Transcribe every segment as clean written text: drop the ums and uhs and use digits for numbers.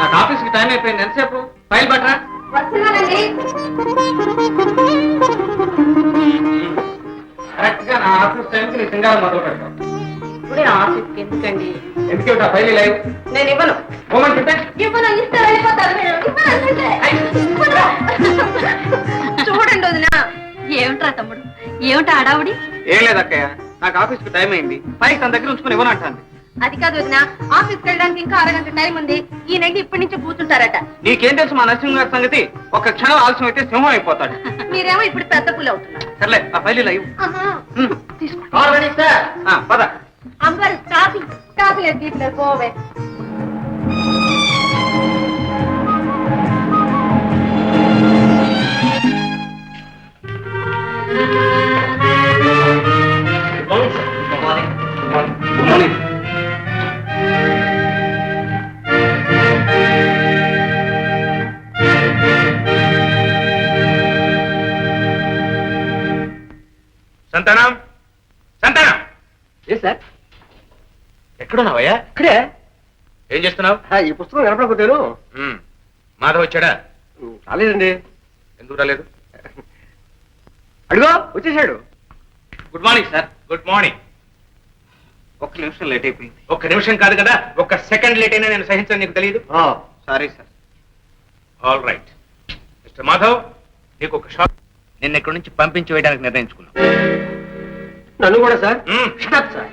నాకు ఆఫీస్కి టైం అయిపోయింది. ఎంతసేపు? ఫైల్ పట్టరా. కరెక్ట్ గా నా ఆఫీస్ టైంకి నీ సింగారం మొదలు పెడతాం. ఇప్పుడే ఆఫీస్కి ఎందుకండి? ఎందుకు ఆ ఫైల్ లైవ్? నేను ఇవ్వను. ఇవ్వను. ఇస్తే వెళ్ళిపోతారు. చూడండి వదినా. ఏమిట్రా తమ్ముడు, ఏమిటా అడావుడి? ఏం లేదు అక్కయ్య, నాకు ఆఫీస్కి టైం అయింది. ఫైల్ తన దగ్గర ఉంచుకుని ఇవ్వనంటాను. అది కాదు వదినా, ఆఫీస్కి వెళ్ళడానికి ఇంకా అరగంట టైం ఉంది. ఈ నెండి ఇప్పటి నుంచి కూర్చుంటారట. నీకేం తెలుసు మా నరసింహ గారి సంగతి? ఒక్క క్షణం ఆలస్యం అయితే సింహం అయిపోతాడు. మీరేమో ఇప్పుడు పెద్ద పులి అవుతున్నారు. సర్లే, ఆ ఫైల్ లైవ్ తీసుకోండి. పద. అమ్మగారు కాఫీ కాఫీ లేదు, తీసుకోలేదు. పోవే. సంతానం, సంతానం. ఏ సార్? ఎక్కడున్నావయ్యా? ఇక్కడే. ఏం చేస్తున్నావు? ఈ పుస్తకం కనపడకపోతేను. మాధవ్ వచ్చాడా? రాలేదండి. ఎందుకు రాలేదు? అడుగో వచ్చేసాడు. Good morning sir. Good morning. ఒక్క నిమిషం లేట్ అయిపోయింది. ఒక్క నిమిషం కాదు కదా, ఒక్క సెకండ్ లేట్ అయినా నేను సహించని నీకు తెలియదు. Sorry sir. All right. Mister Madhav, నీకు ఒక షాప్ నిన్న ఇక్కడి నుంచి పంపించి వేయడానికి నిర్ణయించుకున్నాను. నన్ను కూడా సార్? సార్,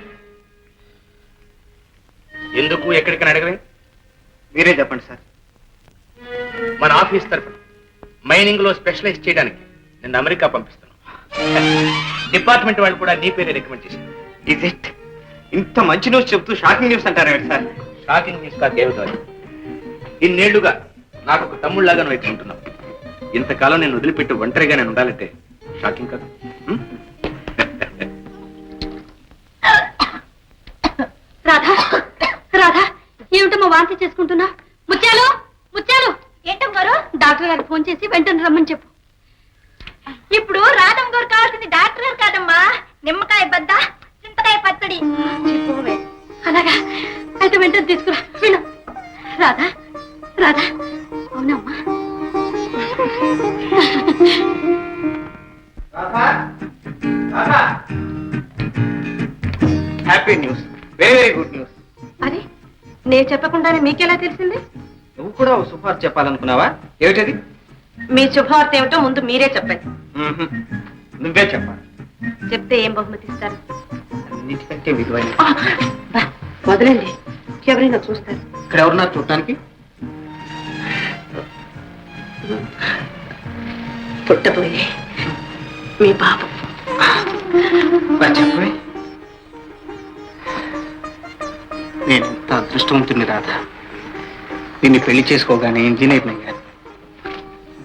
ఎందుకు, ఎక్కడికని అడగవే? మీరే చెప్పండి సార్. మన ఆఫీస్ తరఫున మైనింగ్ లో స్పెషలైజ్ చేయడానికి నిన్న అమెరికా పంపిస్తున్నాను. డిపార్ట్మెంట్ వాళ్ళు కూడా నీ పేరే రికమెండ్ చేశారు. Is it? ఇంత మంచి న్యూస్ చెప్తూ షాకింగ్ న్యూస్ అంటారా సార్? షాకింగ్ న్యూస్ కాదు, ఏమిటో. ఇన్నేళ్లుగా నాకు ఒక తమ్ముళ్లాగా నువ్వు ఎత్తుకుంటున్నావు. ఇంతకాలం నేను వదిలిపెట్టి ఒంటరిగా నేను ఉండాలంటే షాకింగ్ కదా? రాధా, రాధా, ఏమిటమ్మా వాంతి చేసుకుంటున్నా? ముత్యాలు, ముత్యాలు. ఏంటమ్మ గారు? డాక్టర్ గారికి ఫోన్ చేసి వెంటనే రమ్మని చెప్పు. ఇప్పుడు రాధమ్మ గారు కావాల్సింది డాక్టర్ గారు కాదమ్మా, నిమ్మకాయ బద్ద, చింతకాయ పచ్చడి. అలాగా అయితే వెంటనే తీసుకురా. విను రాధా, రాధా. అవునమ్మా. Happy news, very very good news. అరే, నేను చెప్పకుండానే మీకెలా తెలిసింది? నువ్వు కూడా ఓ శుభార్త చెప్పాలనుకున్నావా? ఏమిటది? మీ శుభవార్త ఏమిటో ముందు మీరే చెప్పండి. నువ్వే చెప్పాలి. చెప్తే ఏం బహుమతి ఇస్తారు? అన్నిటికంటే విలువైన. వదలండి, ఎవరైనా చూస్తారు. ఇక్కడ ఎవరున్నారు చూడటానికి? పుట్టబోయే మీ బాబు. చెప్పే, నేను ఇంత అదృష్టవంతుని రాధా. నిన్ను పెళ్లి చేసుకోగానే ఇంజనీర్ అయ్యాను.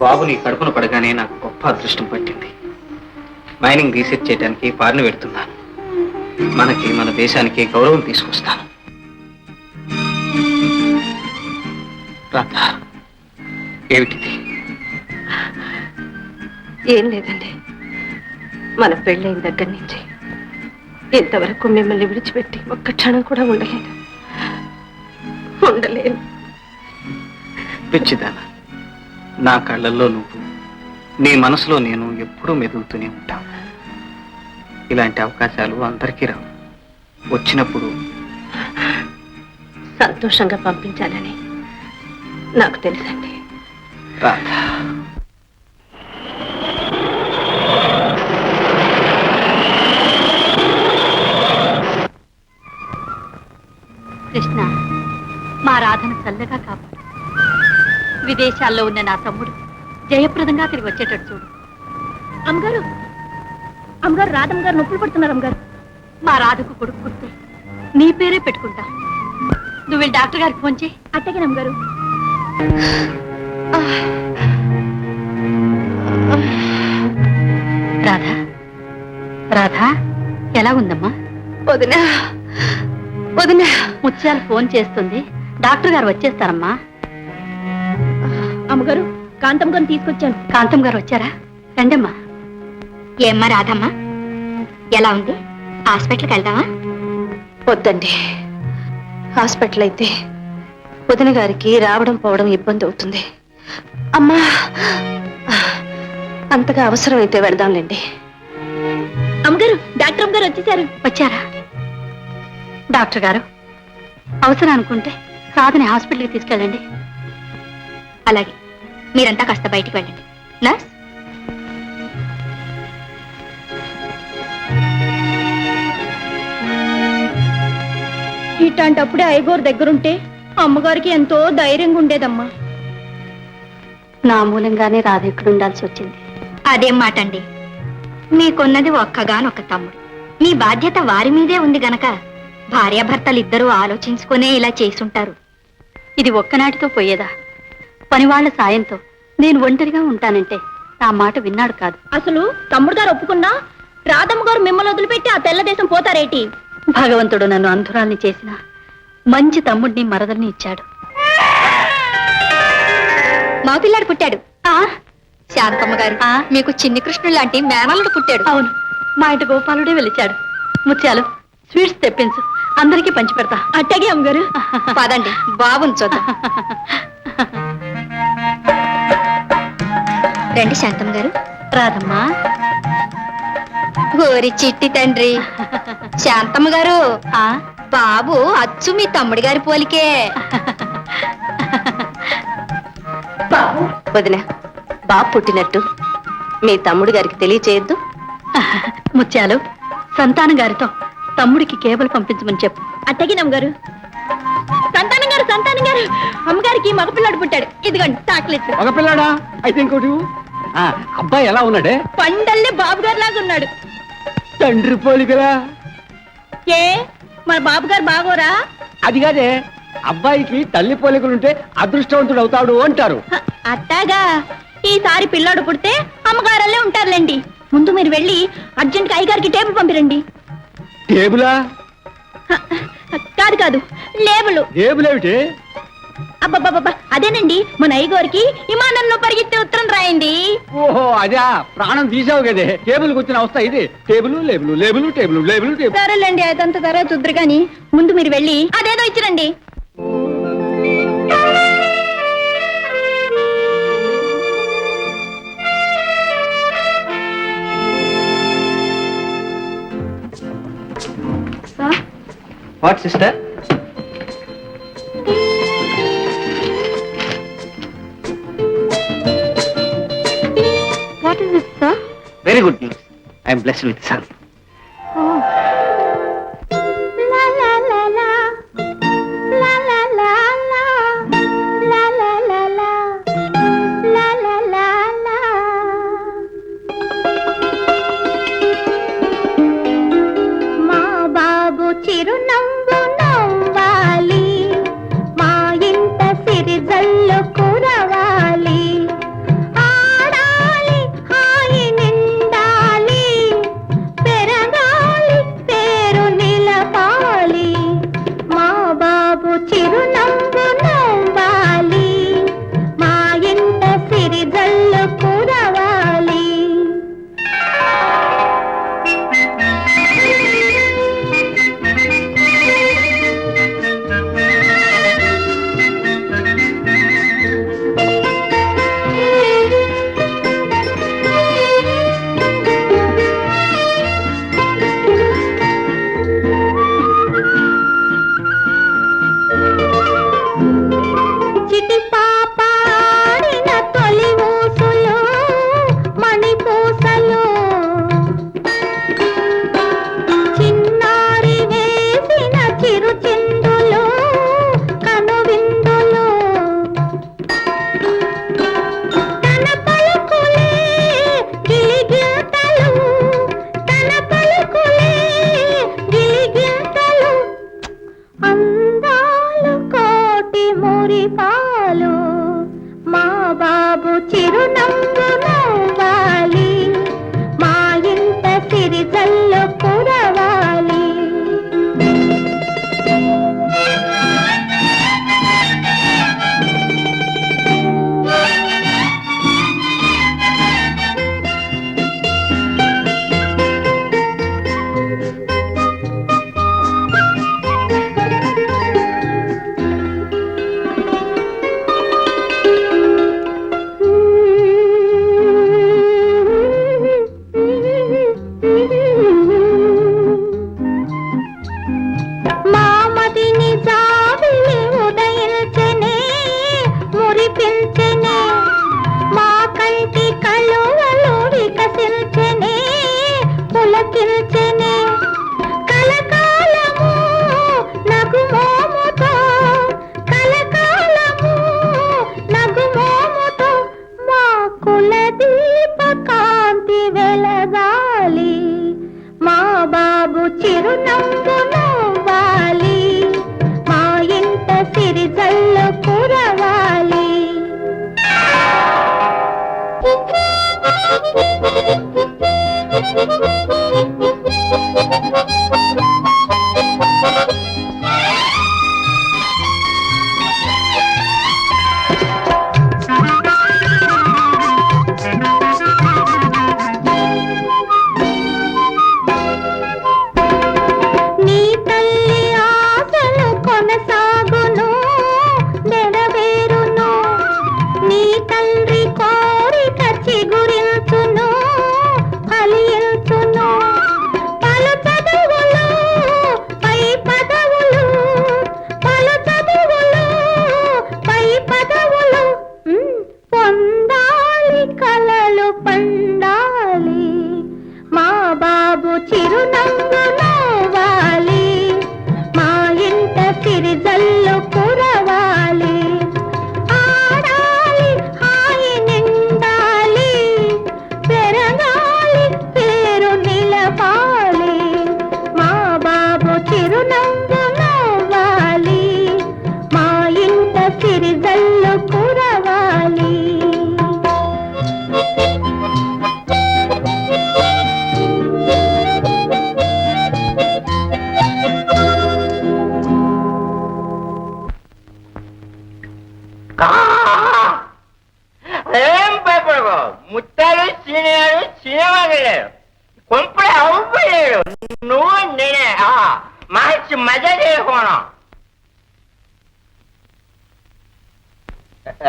బాబు నీ కడుపున పడగానే నాకు గొప్ప అదృష్టం పట్టింది. మైనింగ్ రీసెర్చ్ చేయడానికి ఫారిన్ పెడుతున్నాను. మనకి, మన దేశానికి గౌరవం తీసుకొస్తాను. రాధా, ఏమిటిది? ఏం లేదండి, మన పెళ్ళైన దగ్గర నుంచి ఇంతవరకు మిమ్మల్ని విడిచిపెట్టి ఒక్క క్షణం కూడా ఉండలేను. పిచ్చిదానా, నా కళ్ళల్లో నువ్వు, నీ మనసులో నేను ఎప్పుడూ మెదులుతూనే ఉంటాను. ఇలాంటి అవకాశాలు అందరికీ రావు. వచ్చినప్పుడు సంతోషంగా పంపించాలని నాకు తెలుసండి. రాధా, కృష్ణ, మా రాధను చల్లగా కాపాడు. విదేశాల్లో ఉన్న నా తమ్ముడు జయప్రదంగా తిరిగి వచ్చేటట్టు చూడు. అమ్మగారు, అమ్మగారు, రాధమ్మ గారు నొప్పులు పడుతున్నారు. అమ్మగారు, మా రాధకు కొడుకు పుడితే నీ పేరే పెట్టుకుంటా. నువ్వు వెళ్ళి డాక్టర్ గారికి ఫోన్ చేయి. అట్టగే అమ్మగారు. రాధా, రాధా, ఎలా ఉందమ్మా? వదినా, వదినా. ముత్యాలు ఫోన్ చేస్తుంది, డాక్టర్ గారు వచ్చేస్తారమ్మా. అమ్మగారు, కాంతం గారిని తీసుకొచ్చాను. కాంతం గారు వచ్చారా? రండమ్మా. ఏమ్మా రాధమ్మా, ఎలా ఉంది? హాస్పిటల్కి వెళ్దామా? వద్దండి, హాస్పిటల్ అయితే వదిన గారికి రావడం పోవడం ఇబ్బంది అవుతుంది. అమ్మా, అంతగా అవసరం అయితే వెళదాంలేండి. అమ్మగారు, డాక్టర్ అమ్మగారు వచ్చేసారు. వచ్చారా? డాక్టర్ గారు, అవసరం అనుకుంటే రాధని హాస్పిటల్కి తీసుకెళ్ళండి. అలాగే, మీరంతా కాస్త బయటికి వెళ్ళండి. నర్స్, ఇట్లాంటప్పుడే అయ్యగారు దగ్గరుంటే అమ్మగారికి ఎంతో ధైర్యంగా ఉండేదమ్మా. నా మూలంగానే రాధ ఇక్కడ ఉండాల్సి వచ్చింది. అదేం మాట అండి, మీకున్నది ఒక్కగానొక్క తమ్ముడు. మీ బాధ్యత వారి మీదే ఉంది గనక భార్యాభర్తలు ఇద్దరూ ఆలోచించుకునే ఇలా చేసుంటారు. ఇది ఒక్కనాటితో పోయేదా? పనివాళ్ల సాయంతో నేను ఒంటరిగా ఉంటానంటే నా మాట విన్నాడు కాదు. అసలు తమ్ముడు గారు ఒప్పుకున్నా రాధమ్మ గారు మిమ్మల్ని వదిలిపెట్టి ఆ తెల్ల దేశం పోతారేటి? భగవంతుడు నన్ను అంధురాల్ని చేసిన మంచి తమ్ముడిని మరదల్ని ఇచ్చాడు. మా పిల్లాడు పుట్టాడు. శాంతమ్మ గారు, మీకు చిన్ని కృష్ణుడు లాంటి మేనల్లుడు పుట్టాడు. అవును, మా ఇంటి గోపాలుడే వెలిచాడు. ముత్యాలు, స్వీట్స్ తెప్పించు, అందరికీ పంచి పెడతా. అట్టగే అమ్మగారు. పదండి, బాబుని చూద్దాం. రండి శాంతమ్మ గారు. రాదమ్మా. ఓరి చిట్టి తండ్రి. శాంతమ్మ గారు, బాబు అచ్చు మీ తమ్ముడి గారి పోలికే. వదిన, బాబు పుట్టినట్టు మీ తమ్ముడి గారికి తెలియచేయద్దు. ముత్యాలు, సంతానం గారితో తమ్ముడికి కేబుల్ పంపించమని చెప్పు. అట్టగినమ్మ గారు. సంతానం గారు, సంతానం గారు, అమ్మగారికి మగపిల్లాడు పుట్టాడు. ఇదిగోండి చాక్లెట్. మగపిల్లాడా? అయితే ఇంకోటి. అబ్బాయి ఎలా ఉన్నాడే? పండల్లే బాబు గారు లాగా ఉన్నాడు. తండ్రి పోలికరా? ఏ, మన బాబు గారు బాగోరా? అది కాదే, అబ్బాయికి తల్లి పోలికలుంటే అదృష్టవంతుడు అవుతాడు అంటారు. అట్టాగా, ఈసారి పిల్లాడు పుడితే అమ్మగారల్లే ఉంటారులేండి. ముందు మీరు వెళ్ళి అర్జెంట్ అయ్యగారికి టేబుల్ పంపిరండి. టేబులా? కాదు కాదు, లేబులు. టేబుల్ ఏమిటి? అబ్బబ్బబ్బా, అదేనండి, మన అయ్యగారికి విమానంలో పరిగెత్తే ఉత్తరం రాయండి. ఓహో, అదే, ప్రాణం తీసావు కదే. టేబుల్ కూర్చుని అవస్థ ఇది. Table label, label table, label table. సరేలేండి, అదంతా తర్వాత చూద్దరు కానీ ముందు మీరు వెళ్ళి అదేదో ఇచ్చిరండి. What sister? What is this sir? Very good news. I'm blessed with son. మా బాబు చిరునవ్వు నవ్వాలి, మా ఇంట సిరిజల్లు కురవాలి, ఆడాలి హాయి నిండాలి, ఏం భయపడకు, ముత్తాలు సీనియర్ సినిమా వెళ్ళాడు, కొంపడే అవ్వలేడు, నువ్వు నేనే మంచి మజా చేసుకోను.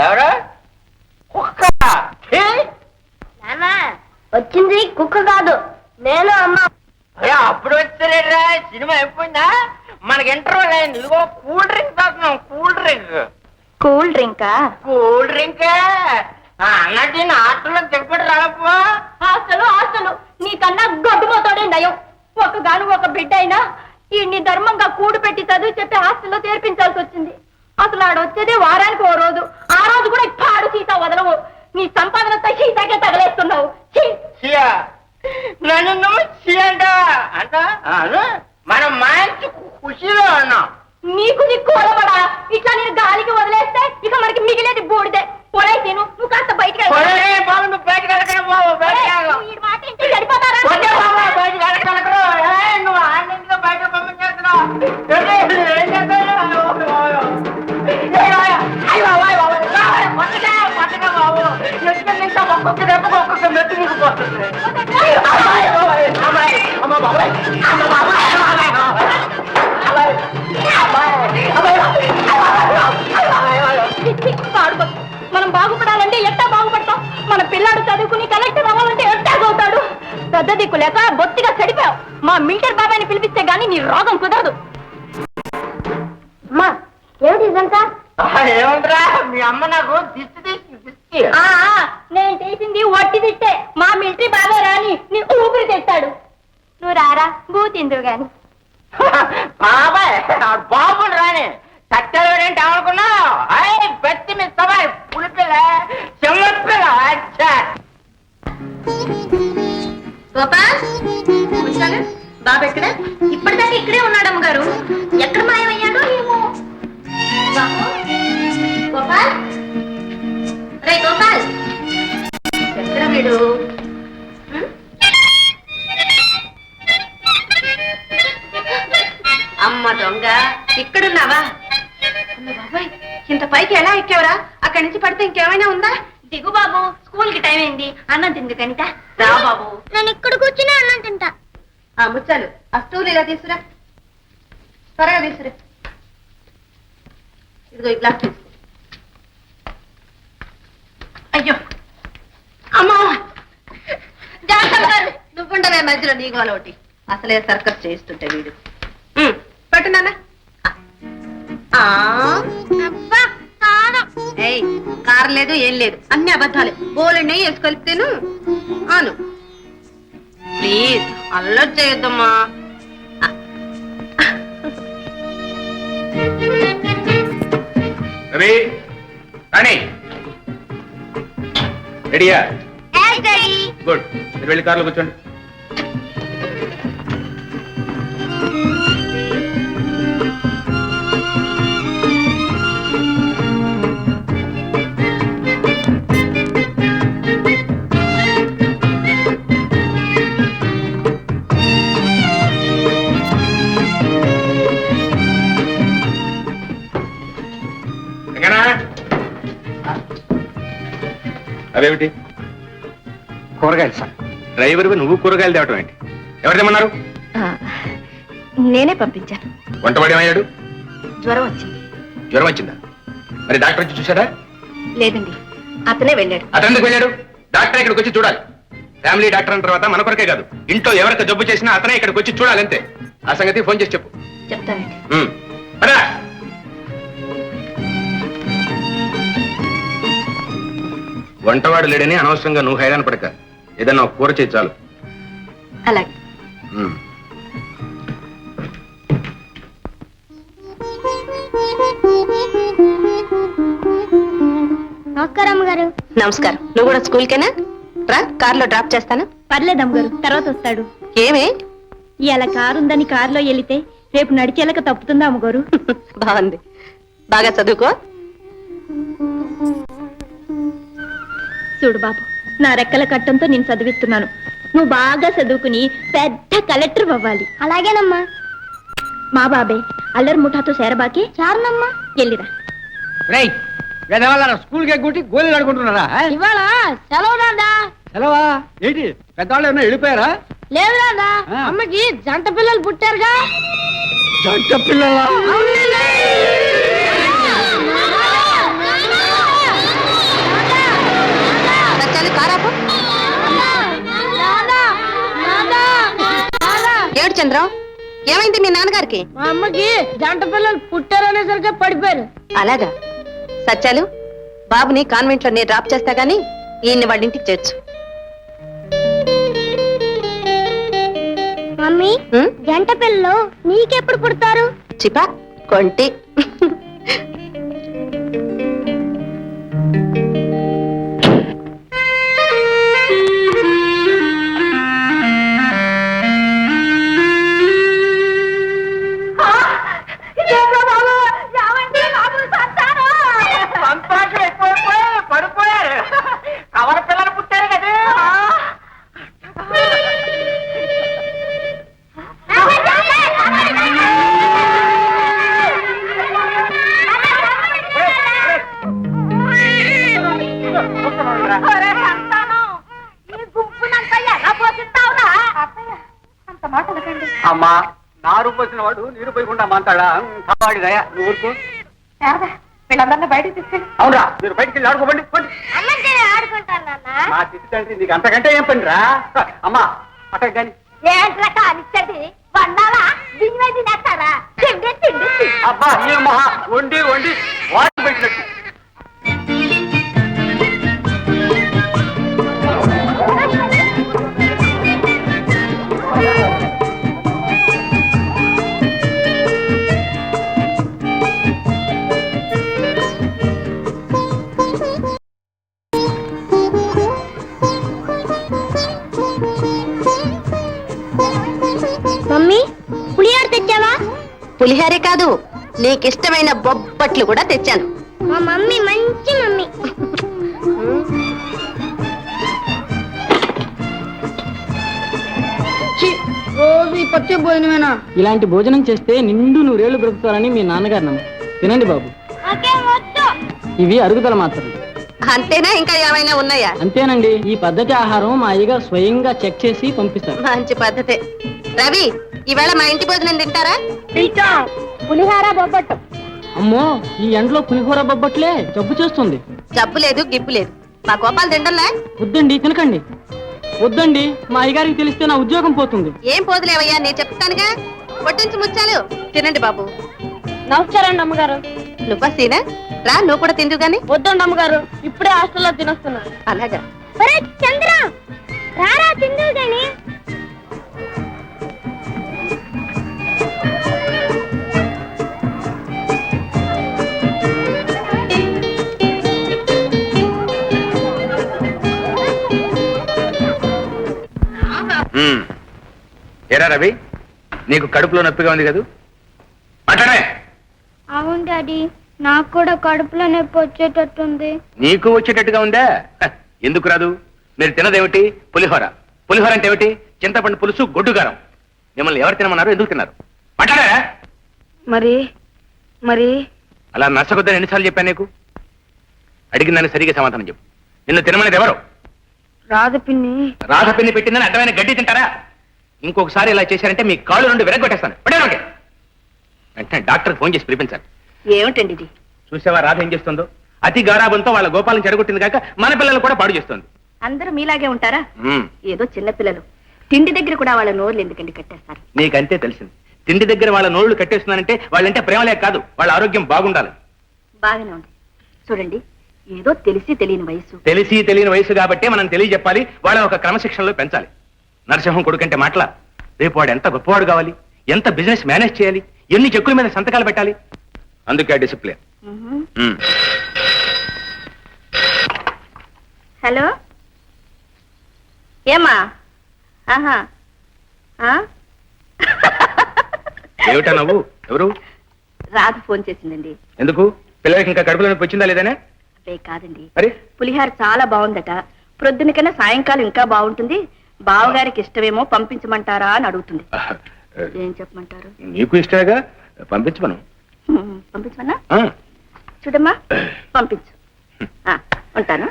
ఎవరు? కుక్క. వచ్చింది కుక్క కాదు, నేను అమ్మ. అప్పుడు వచ్చారా? సినిమా అయిపోయిందా? మనకి ఇంటర్వ్యూ అయింది. ఇదిగో కూల్ డ్రింక్ తాగుతున్నాం. Cool drink. కూల్ డ్రింకా? కూల్ డ్రింక్ అన్నట్టు ఆటలో తిప్పటి రాపో. అసలు నీకన్నా గడ్డుపోతాడే నయం. ఒకగాను ఒక బిడ్డ అయినా ఈ నీ ధర్మంగా కూడు పెట్టి చదువు చెప్పి హాస్టల్లో చేర్పించాల్సి వచ్చింది. అసలు ఆడొచ్చేదే వారానికి ఓ రోజు, ఆ రోజు కూడా పాడు సీత వదలవు. నీ సంపాదనతో సీతాకే తగలేస్తున్నావు. నన్ను నువ్వు అంట మనం మంచి ఖుషిలో ఉన్నాం. నీకు దిక్కు వదలబడా, ఇట్లా నేను గాలికి వదిలేస్తే ఇక మనకి మిగిలేది బూడిదే. పొడైతే నువ్వు కాస్త బయటకు సరిపోతారా? నువ్వు ఆనందంగా బయట పంపించేస్తున్నావు. ఒక్కొక్క దెబ్బకు ఒక్కొక్క మెట్టు నీకు పోతుంది. మనం బాగుపడాలంటే ఎట్టా బాగుపడతాం? మన పిల్లాడు చదువుకుని కలెక్టర్ అవ్వాలంటే ఎట్టా అవుతాడు? పెద్ద దిక్కు లేక బొత్తిగా చెడిపావు. మా మిల్టర్ బాబాయ్ని పిలిపిస్తే గానీ నీ రోగం కుదరదు. అమ్మా ఏమిటి ఇదంతా? ఏముందిరా, మీ అమ్మ నాకు దిష్టి దిష్టి. నేను చేసింది వట్టి తిట్టే. మా మిలిటరీ బాబాయ్ రాని నీ ఊపిరి తెస్తాడు. నువ్వు రారా బూతిందువు గాని. బాబాయ్ బాబుని రాని చట్టలు ఏంటి అనుకున్నావు? బెత్తి మీ సవాయి పులిపిల్ల చెమ్మపిల్ల. గోపాల్ బాబు ఎక్కడ? ఇప్పటిదాకా ఇక్కడే ఉన్నాడమ్మ గారు. ఎక్కడ మాయమయ్యాడో ఏమో. గోపాల్, రే గోపాల్, ఎక్కడ వీడు? అమ్మ దొంగ, ఇక్కడున్నావా? బాబాయ్, ఇంత పైకి ఎలా ఎక్కావురా? అక్కడి నుంచి పడితే ఇంకేమైనా ఉందా? దిగు బాబు, స్కూల్ కి టైం అయింది. అన్నం తింది కనిత. రా బాబు. నేను ఇక్కడ కూర్చుని అన్నం తింటా. ముచ్చాలు ఆ స్టూల్ ఇలా తీసుకురా, త్వరగా తీసుకురా. ఇదిగో ఈ గ్లాస్ తీసుకో. అయ్యో అమ్మా, నువ్వుండవే మధ్యలో నీ గోల ఒకటి. అసలే సర్కస్ చేస్తుంటే వీడు. పట్టున్నానా? ఏయ్, కారు లేదు ఏం లేదు, అన్ని అబద్ధాలే. బోలెండి వేసి కలిపితేను. అవును, ప్లీజ్ అల్లరి చేయొద్దమ్మా. రవి రాణి రెడీయా? గుడ్, మీరు వెళ్ళి కార్లో కూర్చోండి. అవేమిటి? కూరగాయలు సార్. డ్రైవర్ నువ్వు కూరగాయలు తేవటం ఏంటి? ఎవరు తెమ్మన్నారు? నేనే పంపించాను. వంటవాడు ఏమయ్యాడు? జ్వరం వచ్చింది. జ్వరం వచ్చిందా? మరి డాక్టర్ వచ్చి చూసాడా? లేదండి, అతనే వెళ్ళాడు. అతను ఎందుకు వెళ్ళాడు? డాక్టర్ ఇక్కడికి వచ్చి చూడాలి. ఫ్యామిలీ డాక్టర్ అన్న తర్వాత మన కొరకే కాదు, ఇంట్లో ఎవరికి జబ్బు చేసినా అతనే ఇక్కడికి వచ్చి చూడాలి అంతే. ఆ సంగతి ఫోన్ చేసి చెప్పు. చెప్తానండి. పదా. వంటవాడు లేడని అనవసరంగా నువ్వు హైరాణ పడక, ఏదన్నా ఒక కూర చేయి చాలు. అలాగే. నమస్కారం అమ్మగారు. నమస్కారం. నువ్వు కూడా స్కూల్కేనా? రా, కార్లో డ్రాప్ చేస్తాను. పర్లేదు అమ్మగారు, తర్వాత వస్తాడు. ఏమే ఇలా కారు ఉందని కారులో వెళితే రేపు నడిచేలక తప్పుతుందా అమ్మగారు? బాగుంది. బాగా చదువుకో. చూడు బాబు, నా రెక్కల కట్టంతో నేను చదివిస్తున్నాను. నువ్వు బాగా చదువుకుని పెద్ద కలెక్టర్ అవ్వాలి. అలాగేనమ్మా. మా బాబే అల్లరి ముఠాతో చేరబాకి చారునమ్మా. వెళ్ళిరా. రేయ్ పెద్దవాళ్ళ స్కూల్కి ఎగ్గుంటి గోళీలు ఆడుకుంటున్నారా? ఇవాళ సెలవు రాదా? సెలవా ఏంటి? పెద్దవాళ్ళు ఏమన్నా వెళ్ళిపోయారా? లేదు రాదా, అమ్మకి జంట పిల్లలు పుట్టారుగా. జంట పిల్లలా? కారాపు ఏడు చంద్రం, ఏమైంది మీ నాన్నగారికి? మా అమ్మకి జంట పిల్లలు పుట్టారనేసరికి పడిపోయారు. అలాగా. సత్యాలు, బాబుని కాన్వెంట్ లో నేను డ్రాప్ చేస్తా గానీ ఈయన్ని వాళ్ళ ఇంటికి చేర్చు. మమ్మీ, జంట పిల్లలు నీకెప్పుడు పుడతారు? చిపా కొంటి. సంతోషం ఎక్కువైపోయి పడిపోయారు. కవల పిల్లలు పుట్టారు కదా. అమ్మా, నారు పోసిన వాడు నీరు పోయకుండా మాంతాడా? కావాడి దయా, నువ్వు ఊరుకో. వీళ్ళందరినీ బయటకు తీసుకెళ్ళి. అవునా, మీరు బయటికి వెళ్ళి ఆడుకోబండి. మా చిట్టి తండ్రి నీకు అంతకంటే ఏం పని రా? అమ్మా అక్కడ కానీ ఏంట్రా కానిచ్చండి, వండాలా బియ్యం తినేస్తారా? తిండి తిండి. అబ్బా ఈ మహా వండి వండి వాటి పెట్టినట్టు. మమ్మీ, పులిహోర తెచ్చావా? పులిహారే కాదు, నీకిష్టమైన బొబ్బట్లు కూడా తెచ్చాను. మా మమ్మీ మంచి మమ్మీ. రోజు ఈ పచ్చే భోజనమేనా? ఇలాంటి భోజనం చేస్తే నిండు నూరేళ్లు బ్రతుకుతారని మీ నాన్నగారు నమ్మ. తినండి బాబు, ఇవి అరుగుదల మాత్రమే. అంతేనా, ఇంకా ఏమైనా ఉన్నాయా? అంతేనండి. ఈ పద్ధతి ఆహారం మా అయ్యగారు స్వయంగా చెక్ చేసి పంపిస్తారు. మంచి పద్ధతే. రవి, ఈవేళ మా ఇంటి భోజనం తింటారా? పులిహార బొబ్బట్టు. అమ్మో, ఈ ఎండలో పులిహోర బొబ్బట్లే జబ్బు చేస్తుంది. జబ్బు లేదు, గిబ్బు లేదు. మా కోపాలు తిండల్లా? వద్దండి, తినకండి. వద్దండి, మా అయ్యగారికి తెలిస్తే నా ఉద్యోగం పోతుంది. ఏం పోదులేవయ్యా, నేను చెప్తానుగా. పొట్టించి ముచ్చాలు. తినండి బాబు. నమస్కారం అమ్మగారు. నువ్వా సీనా? రా, నువ్వు కూడా తిందు గాని. వద్దండి అమ్మగారు, ఇప్పుడే హాస్టల్లో తినొస్తున్నా. అలాగా. చంద్ర, రారా తిందు గాని. ఏరా రవి, నీకు కడుపులో నొప్పిగా ఉంది కదా? మాట్లాడే. అవును డాడీ, నాకు కూడా కడుపులో నొప్పి వచ్చేటట్టుంది. నీకు వచ్చేటట్టుగా ఉందా? ఎందుకు రాదు? మీరు తినదేమిటి? పులిహోర. పులిహోర అంటే ఏమిటి? చింతపండు పులుసు, గొడ్డుగారం. మిమ్మల్ని ఎవరు తినమన్నారు? ఎందుకు తిన్నారు? మాట్లాడారా? మరి అలా నచ్చకొద్దని ఎన్నిసార్లు చెప్పాను నీకు? అడిగిన దాన్ని సరిగ్గా సమాధానం చెప్పు. నిన్ను తినమనేది ఎవరు? రాధపిన్ని. రాధపిన్ని పెట్టిందని అడ్డమైన గడ్డి తింటారా? ఇంకొకసారి ఇలా చేశారంటే మీ కాళ్ళు నుండి విరగొట్టేస్తాను. పడేనండి. వెంటనే డాక్టర్కి ఫోన్ చేసి పిలిపించాలి. ఏమిటండి ఇది? చూసావా రాధ ఏం చేస్తుందో? అతి గారాబంతో వాళ్ళ గోపాలను చెడగొట్టింది కాక మన పిల్లలు కూడా పాడు చేస్తుంది. అందరూ మీలాగే ఉంటారా? ఏదో చిన్న పిల్లలు, తిండి దగ్గర కూడా వాళ్ళ నోర్లు ఎందుకండి కట్టేస్తారు? నీకంతే తెలిసింది. తిండి దగ్గర వాళ్ళ నోళ్లు కట్టేస్తున్నానంటే వాళ్ళంటే ప్రేమలే కాదు, వాళ్ళ ఆరోగ్యం బాగుండాలి. బాగానే ఉంది. చూడండి, ఏదో తెలిసి తెలియని వయసు. తెలిసి తెలియని వయసు కాబట్టి మనం తెలియజెప్పాలి, వాళ్ళ ఒక క్రమశిక్షణలో పెంచాలి. నరసింహం కొడుకంటే మాటల రేపు వాడు ఎంత గొప్పవాడు కావాలి, ఎంత బిజినెస్ మేనేజ్ చేయాలి, ఎన్ని చెక్కుల మీద సంతకాలు పెట్టాలి. అందుకే డిసిప్లిన్. హలో, ఏమా? ఏమిటా నవ్వు? ఎవరు? రాధ ఫోన్ చేసిందండి. ఎందుకు? పిల్లలకి ఇంకా కడుపులో నొప్పి వచ్చిందా లేదనే? అదే కాదండి, మరి పులిహార చాలా బాగుందట. ప్రొద్దున కన్నా సాయంకాలం ఇంకా బాగుంటుంది, బావగారికి ఇష్టమేమో పంపించమంటారా అని అడుగుతుంది. ఏం చెప్పమంటారు? నీకు ఇష్టమేగా, పంపించమను. పంపించమన్నా? చూడమ్మా, పంపించు. ఉంటాను.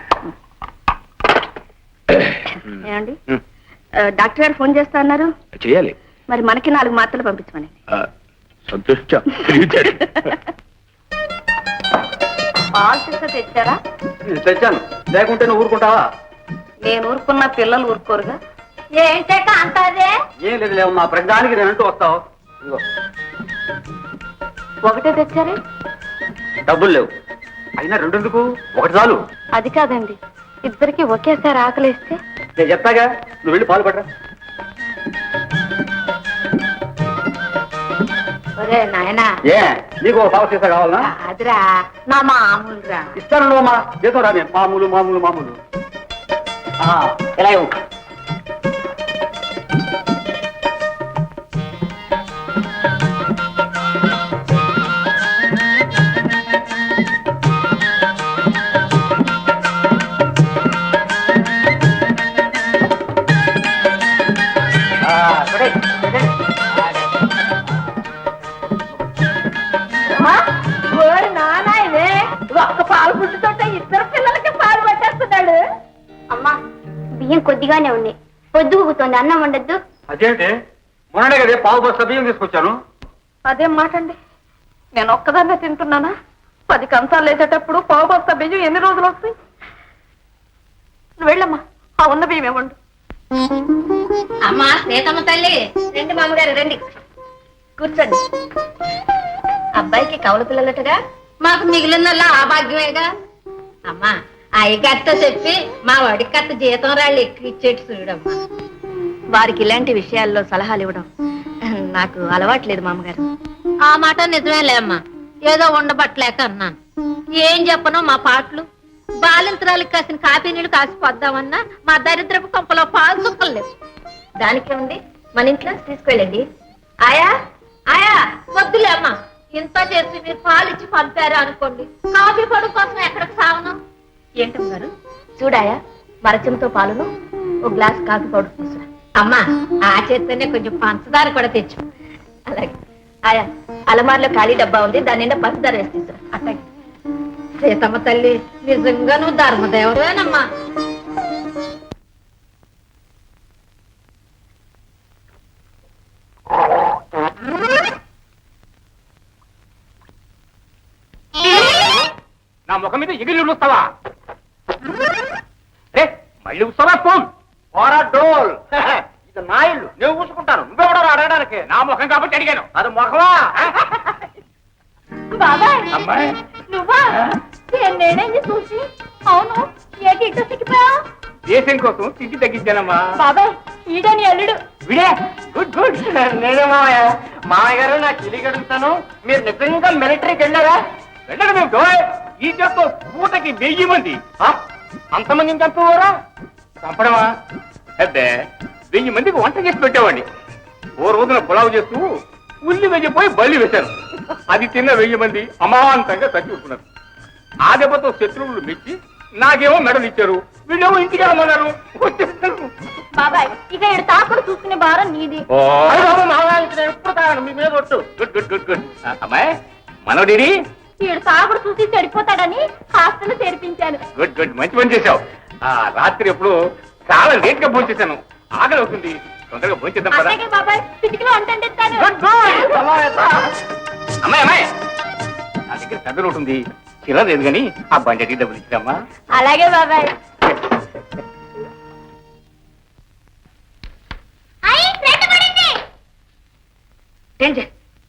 ఏమండి, డాక్టర్ గారు ఫోన్ చేస్తా అన్నారు. చేయాలి. మరి మనకి 4 మాత్రలు పంపించమని. సంతోషించా. పాలు తెచ్చారా? తెచ్చాను, లేకుంటే నువ్వు ఊరుకుంటావా? నేను ఊరుకున్న పిల్లలు ఊరుకోరుగా. ఏంటంటే అంటారే? ఏం లేదు లేవు, మా ప్రజానికి నేనంటూ వస్తావు. ఒకటే తెచ్చారే? డబ్బులు లేవు, అయినా 2 ఎందుకు? 1 చాలు. అది కాదండి, ఇద్దరికి ఒకేసారి ఆకలిస్తే. నేను చెప్తాగా, నువ్వు వెళ్ళి పాలు పడరా. ఒరే నాయనా, ఏ నీకు పావు సీసా కావాలనా? అదిరా నా మామూలురా. ఇస్తాను నువ్వమ్మా, చేతో రా. మామూలు మామూలు మామూలు ఇలా ఇవ్వు. ఒక్క పాలు పుట్టుతో ఇద్దరు పిల్లలకి పాలు పట్టేస్తున్నాడు. అమ్మా, బియ్యం కొద్దిగానే ఉంది, పొద్దుగుతుంది, అన్నం వండద్దు. అదేంటి, మొన్ననే కదే పావు బస్తా బియ్యం తీసుకొచ్చాను. అదేం మాట అండి, నేను ఒక్కదాన్నే తింటున్నానా? 10 కంచాలు వేసేటప్పుడు పావు బస్తా బియ్యం ఎన్ని రోజులు వస్తాయి? నువ్వు వెళ్ళమ్మా, ఆ ఉన్న బియ్యం ఇవ్వండి. అమ్మా సీతమ్మ తల్లి, రండి మామగారు రండి, కూర్చోండి. అబ్బాయికి కవల పిల్లలట్టుగా మాకు మిగిలినల్లా ఆ భాగ్యమేగా. అమ్మా, అయ్యగారితో చెప్పి మా వాడికి కట్ట జీతం రాళ్ళు ఎక్కువ ఇచ్చేట్టు చూడమ్మా. వారికి ఇలాంటి విషయాల్లో సలహాలు ఇవ్వడం నాకు అలవాట్లేదు మామగారు. ఆ మాట నిజమేలే అమ్మా, ఏదో ఉండబట్టలేక అన్నాను. ఏం చెప్పను, మా పాటలు బాలింతరాలకు కాసిన కాపీ నీళ్లు కాసిపోద్దామన్నా మా దరిద్రపు కొంపలో పాలు చుక్కలు లేవు. దానికే ఉంది, మన ఇంట్లో తీసుకెళ్ళండి. ఆయా ఆయా, వద్దులే అమ్మా, ఇంత చేసి మీరు పాలు ఇచ్చి పంపారు అనుకోండి, కాఫీ పొడి కోసం ఎక్కడికి సావను. ఏంటమ్మ గారు, చూడాయా మరచంతో పాలును 1 గ్లాస్ కాఫీ పౌడర్ తీసుకురా. అమ్మా, ఆ చేత్తోనే కొంచెం పంచదార కూడా తెచ్చు. అలాగే. ఆయా, అలమార్లో ఖాళీ డబ్బా ఉంది, దాని నిండా పంచదార వేసి తీసుకురా. అట్లాగే. సీతమ్మ తల్లి, నిజంగా నువ్వు ధర్మదేవతేనమ్మా. నా ముఖం మీద ఎగిరి వస్తావా? రే మళ్ళీ వస్తావా? ఫోన్ పోరా డోల్. ఇది నా ఇల్లు, నేను చూసుకుంటాను. నువ్వెవడో అడగడానికి. నా ముఖం కాబట్టి అడిగాను. అది మొఖమా? బాబాయ్, అమ్మాయి నువ్వా? నేనేంది చూసి? అవును, ఏంటి ఇట్లా సిక్కిపోయా? దేశం కోసం తిండి తగ్గించానమ్మా. బాబాయ్, ఈడని అల్లుడు. విడే గుడ్ గుడ్. నేనే మామయ్య. మామయ్య గారు, నాకు ఇల్లు అడుగుతాను, మీరు నిజంగా మిలిటరీకి వెళ్ళారా? వెళ్ళడం ఏమిటో? ఈ చేత్తో పూటకి 1000 మంది. అంతమందిని చంపేవారా? చంపడమా? అబ్బే, 1000 మందికి వంట చేసి పెట్టేవాడిని. ఓ రోజున పులావు చేస్తూ ఉల్లి వెయ్యిపోయి బల్లి వేశాను. అది తిన్న 1000 మంది అమాంతంగా చచ్చిపోతున్నారు. ఆ దెబ్బతో శత్రువులు మెచ్చి నాకేమో మెడలు ఇచ్చారు, వీళ్ళేమో ఇంటికి వెళ్ళమన్నారు. బాబాయ్, ఇక ఈడు తాకుడు చూసుకునే భారం నీది. ఎప్పుడు తాగను, మీ మీద ఒట్టు. Good good good good. అమ్మాయి, మనోడిని ఈడు తాగుడు చూసి చెడిపోతాడని హాస్టల్ చేర్పించాను. గుడ్ గుడ్, మంచి పని చేశావు. ఆ రాత్రి ఎప్పుడు చాలా లేట్ గా భోజనం చేశాను, ఆకలి అవుతుంది, తొందరగా భోజనం చేద్దాం పద. అలాగే బాబాయ్, పిటికిలో అంటాను. Good good. అమ్మాయి అమ్మాయి, నా దగ్గర పెద్ద రోడ్డు ఉంది, చిల్లర లేదు కానీ ఆ బండి డబ్బులు ఇచ్చిరమ్మా. అలాగే బాబాయ్. ఏంటి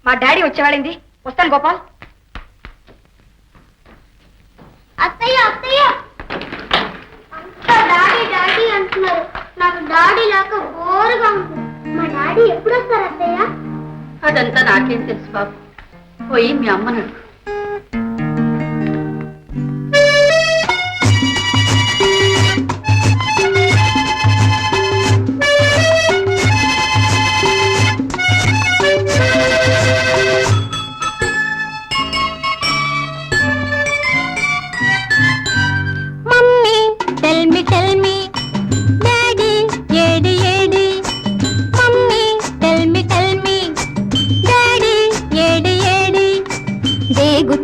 మా డాడీ వచ్చేవాళ్ళింది, వస్తాను గోపాల్. అత్తయ్య అత్తయ్య, అంతా డాడీ డాడీ అంటున్నారు. నాకు డాడీ లాగా బోరుగా ఉంది. మా డాడీ ఎప్పుడు వస్తారు అత్తయ్య? అదంతా నాకేం తెలుసు బాబు, పోయి మీ అమ్మను అడుగు.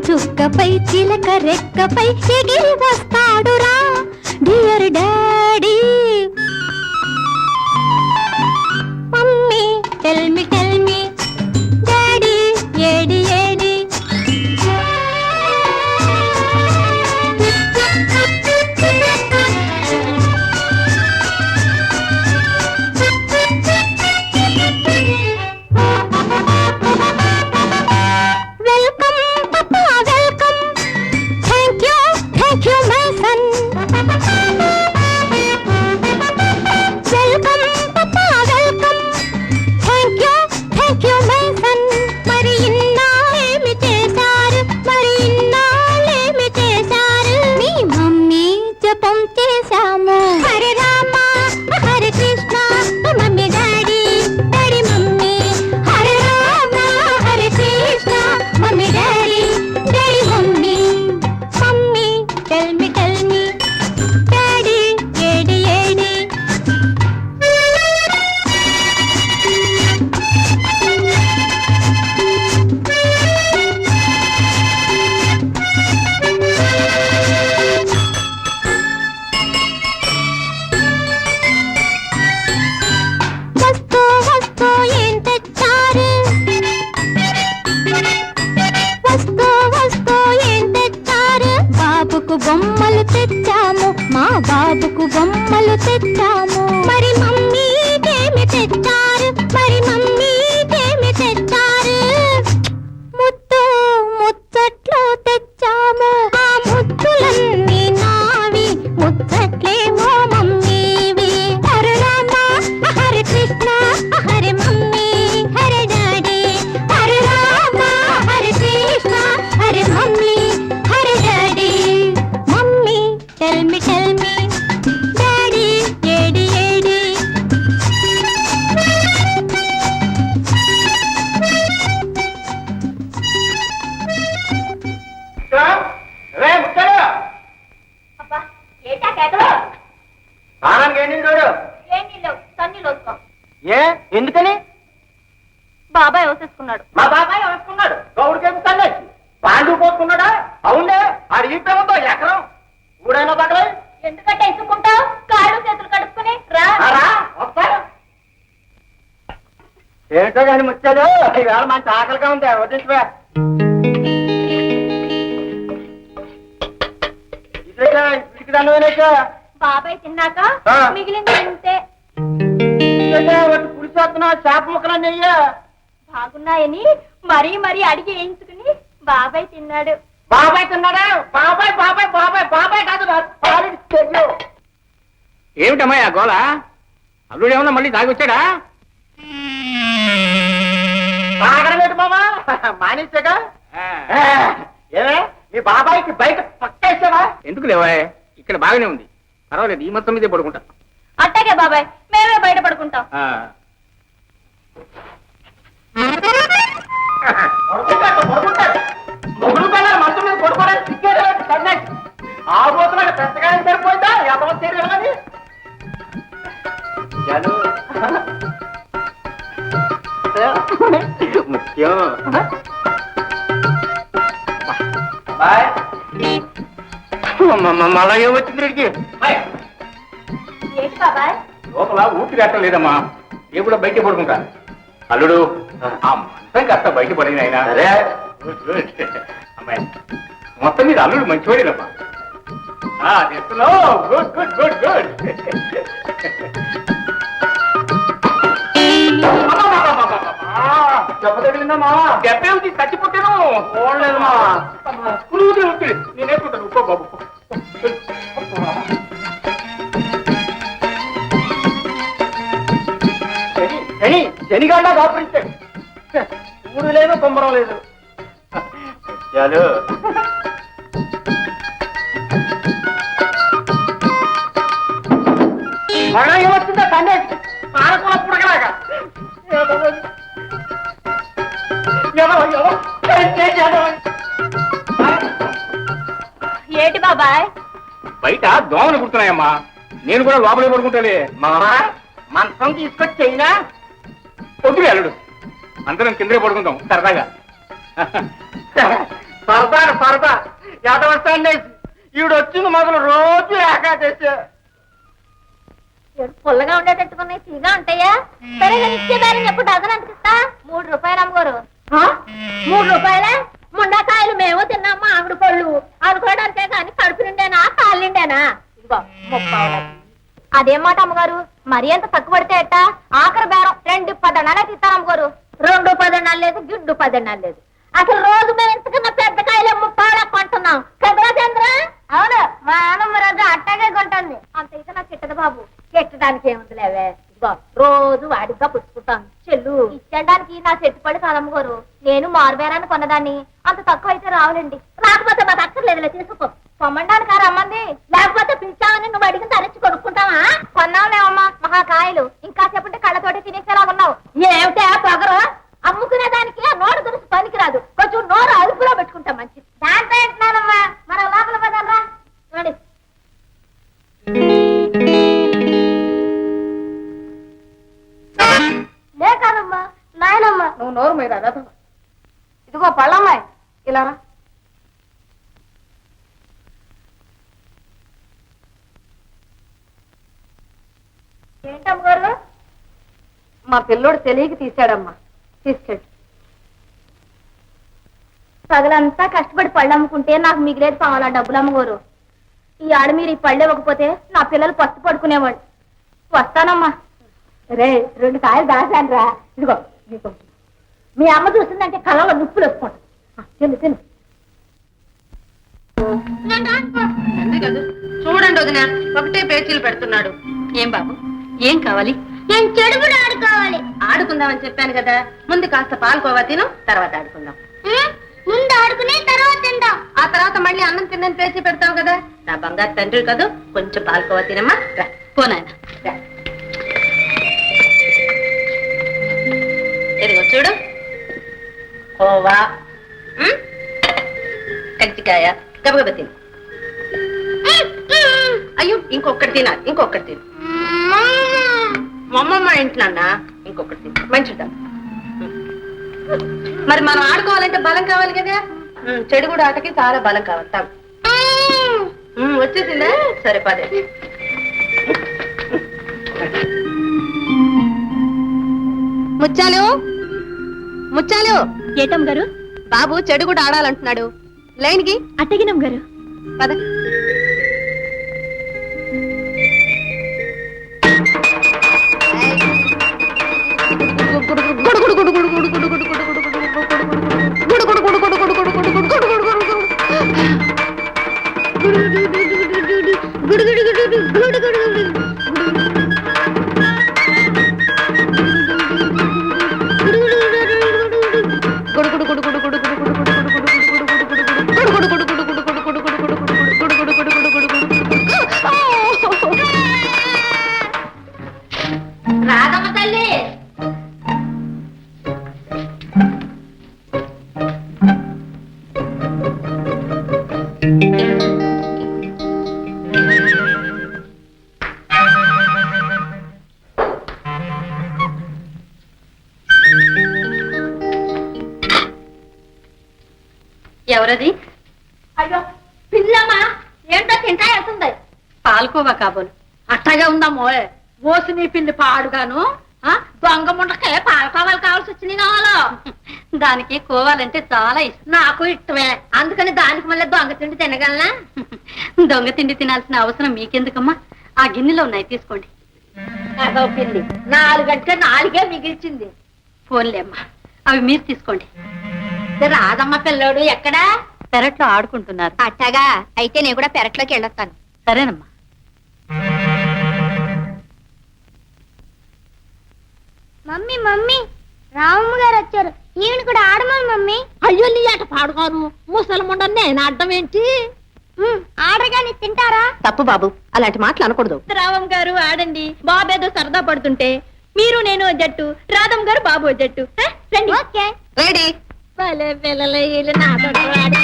చుక్కపై చిలక రెక్కపై ఎగిరి వస్తాడురా dear daddy. Mummy tell me daddy ఏడి ఏడి. బొమ్మలు తెచ్చాము, మా బాబుకు బొమ్మలు తెచ్చాము. మరి మమ్మీకేమి తెచ్చారు, మరి మమ్మీకేమి తెచ్చారు? ముద్దు ముచ్చట్లు తెచ్చాము, ఆ ముద్దులన్నీ నావి, ముచ్చట్లేమో మమ్మీవి. Hare Rama Hare Krishna Hare mummy Hare daddy. Hare Rama Hare Krishna Hare mummy Hare daddy. Tell me, Daddy, ఏడి ఏడి. అబ్బా ఏంటా కేకలు? స్నానానికి ఏంటి చూడు. ఏం నీళ్ళు తన్నీళ్ళు వసుకో. ఏ ఎందుకని? బాబాయ్ వేసేసుకున్నాడు. మా బాబాయ్ వేసుకున్నాడు, గౌడికి ఏమి పాండు పోసుకున్నాడా? అవునే, ఆడు ఈ ప్రేమతో ఎకరం ఊడైనా పగలే. ఎందుకంటే ఇసుకుంటావు, కాళ్ళు చేతులు కడుక్కుని రా. వస్తాను. ఏంటో కానీ ముచ్చాడు, ఈవేళ మంచి ఆకలిగా ఉంది, వదిలివే. ఇదికి దానివేనైతే బాబాయ్ తిన్నాక మిగిలింది తింటే పులిసేస్తున్నా, చేప ముక్కలు నెయ్యి బాగున్నాయని మరీ మరీ అడిగి వేయించుకుని బాబాయ్ తిన్నాడు. బాబాయ్ తిన్నాడా? బాబాయ్ బాబాయ్ బాబాయ్ బాబాయ్ కాదు, ఏమిటమ్మా ఆ గోళ? అల్లుడు ఏమన్నా మళ్ళీ తాగి వచ్చాడా? తాగడం ఏంటి మామా, మానేసాగా. ఏమే మీ బాబాయ్కి బయట పక్కేసావా? ఎందుకు లేవా, ఇక్కడ బాగానే ఉంది, పర్వాలేదు, ఈ మొత్తం మీదే పడుకుంటా. అట్టాగే బాబాయ్, మేమే బయట పడుకుంటాం. ముగ్గురు పిల్లలు మంచం మీద పడుకోవడానికి సిగ్గేది సన్యాసి. ఆ రోజున పెద్దగా సరిపోయిందా ఎవరో తెలియదు. ముఖ్యం మళ్ళా ఏమొచ్చింది వీడికి? ఏంటి బాబాయ్? లోపల ఊపిరి అట్ట లేదమ్మా. ఏ కూడా బయట పడుకుంటా. అల్లుడు ఆ మంచం కాస్త బయట పడింది ఆయన. సరే. అమ్మాయి మొత్తం మీద అల్లుడు మంచివాడేనమ్మా. తెస్తున్నావు. Good good good good. దెబ్బ తగిలిందా మావా? దెబ్బేమిటి చచ్చిపోతాను. చూడలేదు మావా. నేనేసుకుంటాను. ఉప్ప బాబు. శనిగాళ్ళ దాపరించాడు. ఊరు లేదు కుమ్మరం లేదు. చాలు. మళ్ళా ఏమొచ్చిందో కన్నేసి పాలకూల పుడకలాగా. ఏంటి బాబాయ్? బయట దోమలు కుడుతున్నాయమ్మా. నేను కూడా లోపలే పడుకుంటాలే. మావా మంచం తీసుకొచ్చేయినా? వద్దు అల్లుడు, అందరం కిందనే పడుకుందాం సరదాగా. సరదా సరదా ఎదవస్తాండి. ఈవిడ వచ్చింది మొదలు రోజు ఏకాదశి. పుల్లగా ఉండేటట్టుకున్నాయి, తీగా ఉంటాయా? సరే ఇచ్చే బేరం చెప్పు, డజన్ ఎంత ఇస్తా? 3 రూపాయలు అమ్మగారు. 3 రూపాయలే? ముండాకాయలు మేము తిన్నాము, ఆవిడ పళ్ళు అనుకోవడానికే కానీ కడుపు నిండేనా కాళ్ళు నిండేనా? ఇదిగో 30. అదేం మాట అమ్మగారు, మరి ఎంత తక్కువ పడితే ఎట్టా? ఆఖరి బేరం 2 10 తీస్తాను అమ్మగారు. 2 10 లేదు, గిడ్డు 10 లేదు. అసలు రోజు మేము ఎంచుకున్న పెద్ద కాయలు 30 కొంటున్నాం కదరా చంద్ర? అవును, మా నాన్నమ్మ రోజు అట్టగే కొంటుంది. అంత అయితే నాకు కిట్టదు బాబు. కెట్టడానికి ఏముందిలేవే, ఇదిగో రోజు వాడిగా పుచ్చుకుంటాను. చెల్లు ఇచ్చడానికి నా చెట్టు పడి కాదమ్మగారు. నేను మారుబేరాన్ని కొన్నదాన్ని, అంత తక్కువ అయితే రావులండి. రాకపోతే మాకు అక్కర్లేదులే, తీసుకో. పొమ్మండానికి రమ్మంది, లేకపోతే పిలిచామని నువ్వు అడిగిన తరచి కొనుక్కుంటావా? కొన్నావులేవమ్మా మహాకాయలు, ఇంకా చెప్పంటే కళ్ళతోటి తినేసేలాగున్నావు. ఏమిటే పొగరు? అమ్ముకునే దానికి నోరు దురుసు పనికిరాదు, కొంచెం నోరు అదుపులో పెట్టుకుంటాం మంచిది. దాంతో ఏంటున్నానమ్మా, మన లోపల పదరా చూడండి. లేకమ్మా నాయనమ్మా, నువ్వు నోరు మీద ఇదిగో పళ్ళమ్మాయి ఇలా రా. ఏంటమ్మగారు? మా పిల్లోడు తెలియక తీశాడమ్మా, తీసుకెళ్ళి. పగలంతా కష్టపడి పళ్ళు అమ్ముకుంటే నాకు మిగిలేదు కావాలా డబ్బులు అమ్మగారు. ఈ ఆడ మీరు ఈ పళ్ళు ఇవ్వకపోతే నా పిల్లలు పస్తు పడుకునేవాడు. వస్తానమ్మా. రే 2 కాయలు దాశాను రా, ఇదిగో నీకు. మీ అమ్మ చూసిందంటే కళ్ళలో నిప్పులు వేసుకోండి. తిను తిను. చూడండి వదిన, ఒకటే పేచీలు పెడుతున్నాడు. ఏం బాబు, ఏం కావాలి? నేను చెడు కూడా ఆడుకోవాలి. ఆడుకుందామని చెప్పాను కదా, ముందు కాస్త పాల్కోవా తిను, తర్వాత ఆడుకుందాం. ముందు ఆడుకునే తర్వాత తిందాం. ఆ తర్వాత మళ్ళీ అన్నం తిన్నని పేచి పెడతావు కదా. నా బంగారు తండ్రి కదూ, కొంచెం పాల్కోవా తినమ్మా. రా పోనాయన. ఇదిగో చూడు, కోవా, కజ్జికాయ, గబగబ తిను. అయ్యో ఇంకొకటి తినాలి, ఇంకొకటి తిను. అమ్మమ్మ ఇంట్లోనా, ఇంకొకటి తిను. మంచిదా? మరి మనం ఆడుకోవాలంటే బలం కావాలి కదా. చెడు కూడా ఆటకి చాలా బలం కావాలి. తాగు. వచ్చేసిందా? సరే పదే. ముచ్చాలు ముచ్చాలు. ఏటం గారు? బాబు చెడు కూడా ఆడాలంటున్నాడు. లైన్కి అట్టగినం గారు. పద. రాగమ్మ తల్లి. ఎవరది? అయ్యో పిల్లమ్మా ఏంటో తింటా వెళ్తుంది. పాల్కోవా కాబోలు. అట్టగా ఉందమ్మో ఓసి నీ పిల్లి పాడుగాను. దొంగ ముండకే పాలకోవాలి కావాల్సి వచ్చింది కావాలో. దానికి కోవాలంటే చాలా ఇష్టం. నాకు ఇష్టమే, అందుకని దానికి మళ్ళీ దొంగ తిండి తినగలనా? దొంగ తిండి తినాల్సిన అవసరం మీకెందుకమ్మా? ఆ గిన్నెలో ఉన్నాయి, తీసుకోండి. అదో పిల్లి 4 గంటల 4 మిగిల్చింది. ఫోన్లే అమ్మా, అవి మీరు తీసుకోండి. రాదమ్మ పిల్లోడు ఎక్కడా? పెరట్లో ఆడుకుంటున్నారు. అట్టగా అయితే నేను కూడా పెరట్లోకి వెళ్ళొస్తాను. సరేనమ్మా. మమ్మీ మమ్మీ రామమ్మ గారు వచ్చారు, ఈయన కూడా ఆడమని మమ్మీ. అయ్యో నీ అట పాడుగాను ముసలముండ నేను అడ్డం ఏంటి? ఆడగాని తింటారా? తప్పు బాబు, అలాంటి మాటలు అనకూడదు. రామమ్మ గారు ఆడండి, బాబేదో సరదా పడుతుంటే మీరు నేను జట్టు, రాధమ్మ గారు బాబు జట్టు. రండి. Okay ready. భలే పిల్లలు వీళ్ళు నాతో ఆడి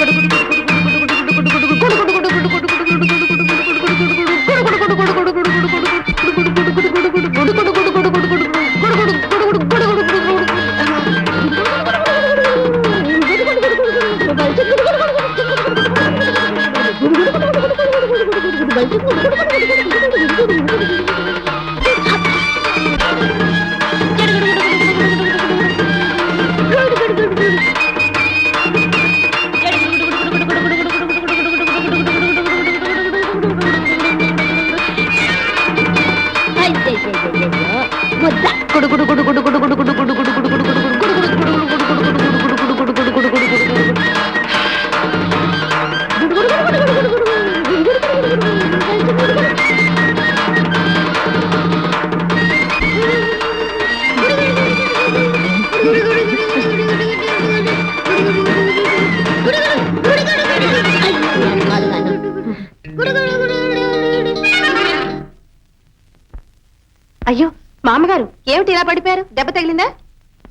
అయ్యో మామగారు, ఏమిటి ఇలా పడిపోయారు? దెబ్బ తగిలిందా?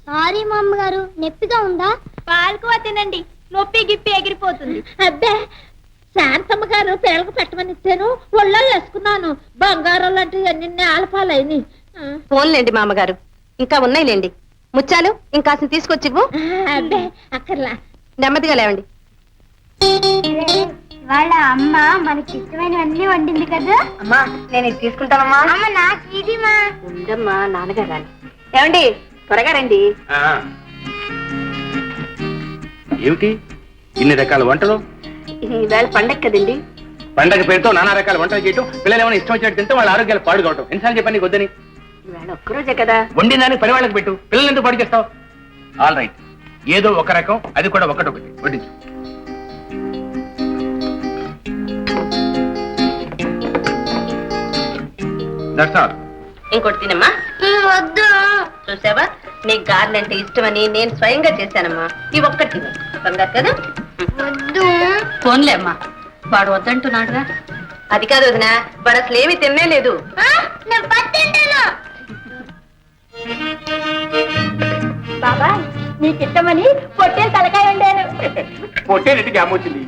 సారీ మా అమ్మగారు, నొప్పిగా ఉందా? పాలకువ తినండి, నొప్పి గిప్పి ఎగిరిపోతుంది. అబ్బే శాంతమ్మ గారు పిల్లలకు పెట్టమని ఇచ్చాను, ఒళ్ళో వేసుకున్నాను. బంగారం లాంటి అన్ని ఆలపాలైని. ఫోన్లేండి మామగారు, ఇంకా ఉన్నాయిలేండి. ముచ్చాలు ఇంకాసి తీసుకొచ్చివ్వు. అబ్బే అక్కర్లా. నెమ్మదిగా లేవండి. వాళ్ళ అమ్మ మనకి ఇష్టమైనవన్నీ వండింది కదా. అమ్మా నేను ఇది తీసుకుంటానమ్మా. అమ్మ నాకు ఇది మా. ఉండమ్మా, నాన్నగారు రాని. ఏమండి త్వరగా రండి. ఏమిటి ఇన్ని రకాల వంటలు? ఈవేళ పండగ కదండి. పండగ పేరుతో నానా రకాల వంటలు చేయటం, పిల్లలు ఏమైనా ఇష్టం వచ్చినట్టు తింటే వాళ్ళ ఆరోగ్యాలు పాడు కావటం. ఎన్నిసార్లు చెప్పాను నీకు వద్దని? ఈవేళ ఒక్కరోజే కదా. వండిందాన్ని పని వాళ్ళకి పెట్టు, పిల్లలు ఎందుకు పాడు చేస్తావు? ఆల్ రైట్, ఏదో ఒక రకం, అది కూడా ఒకటొకటి వడ్డించు. That's all. ఇంకోటి తినమ్మా. వద్దు. చూసావా, నీకు గారెలు అంటే ఇష్టమని నేను స్వయంగా చేశానమ్మా. ఈ ఒక్కటి బంగారు కదా. వద్దు. ఫోన్లే అమ్మా, వాడు వద్దంటున్నాడుగా. అది కాదు వదినా, వాడు అసలు ఏమీ తిన్నే లేదు. నేను పట్టింటాను. బాబా నీకు ఇష్టమని పొట్టేలు తలకాయ వండాను. పొట్టేనట్టుకి అమ్మొచ్చింది.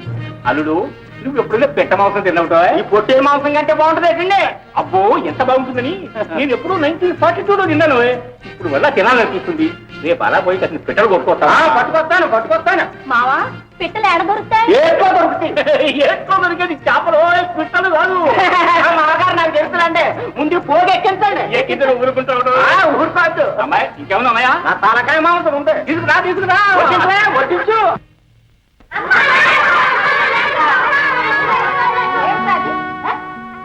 అల్లుడు, నువ్వు ఎప్పుడైనా పెట్ట మాంసం తిన్నావుతావా? ఈ పొట్టే మాంసం కంటే బాగుంటుంది. అబ్బో ఎంత బాగుంటుందని నేను ఎప్పుడు 1942లో తిన్నాను. ఇప్పుడు వల్ల తినాలనిపిస్తుంది. రేపు అలా పోయి కాసిన పిట్టలు పట్టుకొస్తాను. మావా పిట్టలు ఎడ దొరుకుతాయి? ఏట్లో దొరికేది చేపలు, పిట్టలు కాదు. మామగారు నాకు తెలుసులంటే ముందు పోగెక్కించండి. ఎక్కించడం ఊరుకుంటాడు. ఊరుకోవద్దు. అమ్మాయి ఇంకేమన్నా ఉన్నాయా? నా తలకాయ మాంసం ఉంది. తీసుకురా వడ్డించు.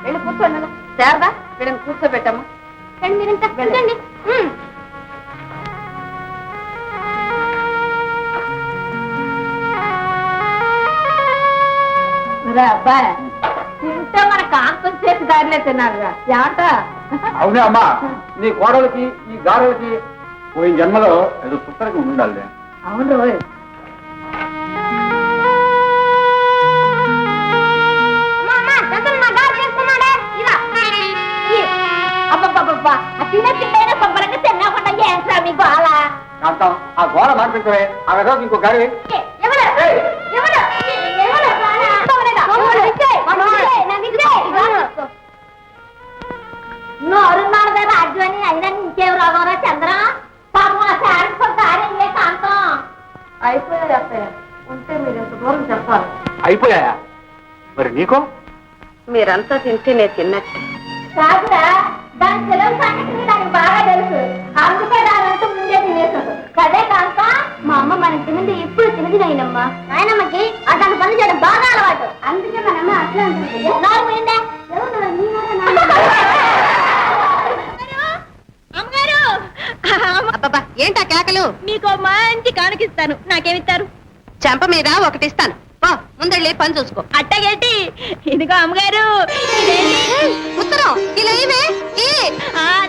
వెళ్ళి కూర్చోండి. శారదా, వీళ్ళని కూర్చోబెట్టమ్మా. మీరింత వెళ్ళండి. అబ్బాయి తింటే మన కాంతం చేసి గారిలే తిన్నారుగా. ఏమంట? అవునే అమ్మా, నీ కోడలకి ఈ గారెలకి పోయిన జన్మలో ఏదో పుస్తకం ఉండాలి. అవును రోయ్. అబ్బబ్బబ్బా తినే తింటైనా శుభ్రంగా తిన్నాకుండా ఏంట్రా మీకు అలా? కాంతం, ఆ గోడ మార్పించవే. ఆ వెదవకి ఇంకో గారి. నోరున్నాడు కదా రాజ్యాన్ని, అయినా ఇంకేం రావాలా చంద్ర? పాపం ఆ శారీ కాంతం అయిపోయాయి అత్తయ్య, ఉంటే మీరు ఇంత దూరం చెప్పాలి. అయిపోయాయా? మరి నీకో? మీరంతా తింటే నేను తిన్నట్టు. కాదురా, దాని సెలవు సంగతి దానికి బాగా తెలుసు. అందుకే దానంతా ముందే తినేసాడు కదే కాక. మా అమ్మ మనం తిన్నది ఎప్పుడు తినది నాయనమ్మా. నాయనమ్మకి అతని పని చేయడం బాగా అలవాటు. అందుకే మన అమ్మ అట్లా ఉంటుంది. అబ్బబ్బా ఏంటా కేకలు? మీకు మంచి కానుకిస్తాను. నాకేమిస్తారు? చెంప మీద ఒకటిస్తాను. ముందళ్ళే పని చూసుకో. అట్టగేటి ఇదిగో అమ్మగారు. ఉత్తరం ఇలా ఏమే?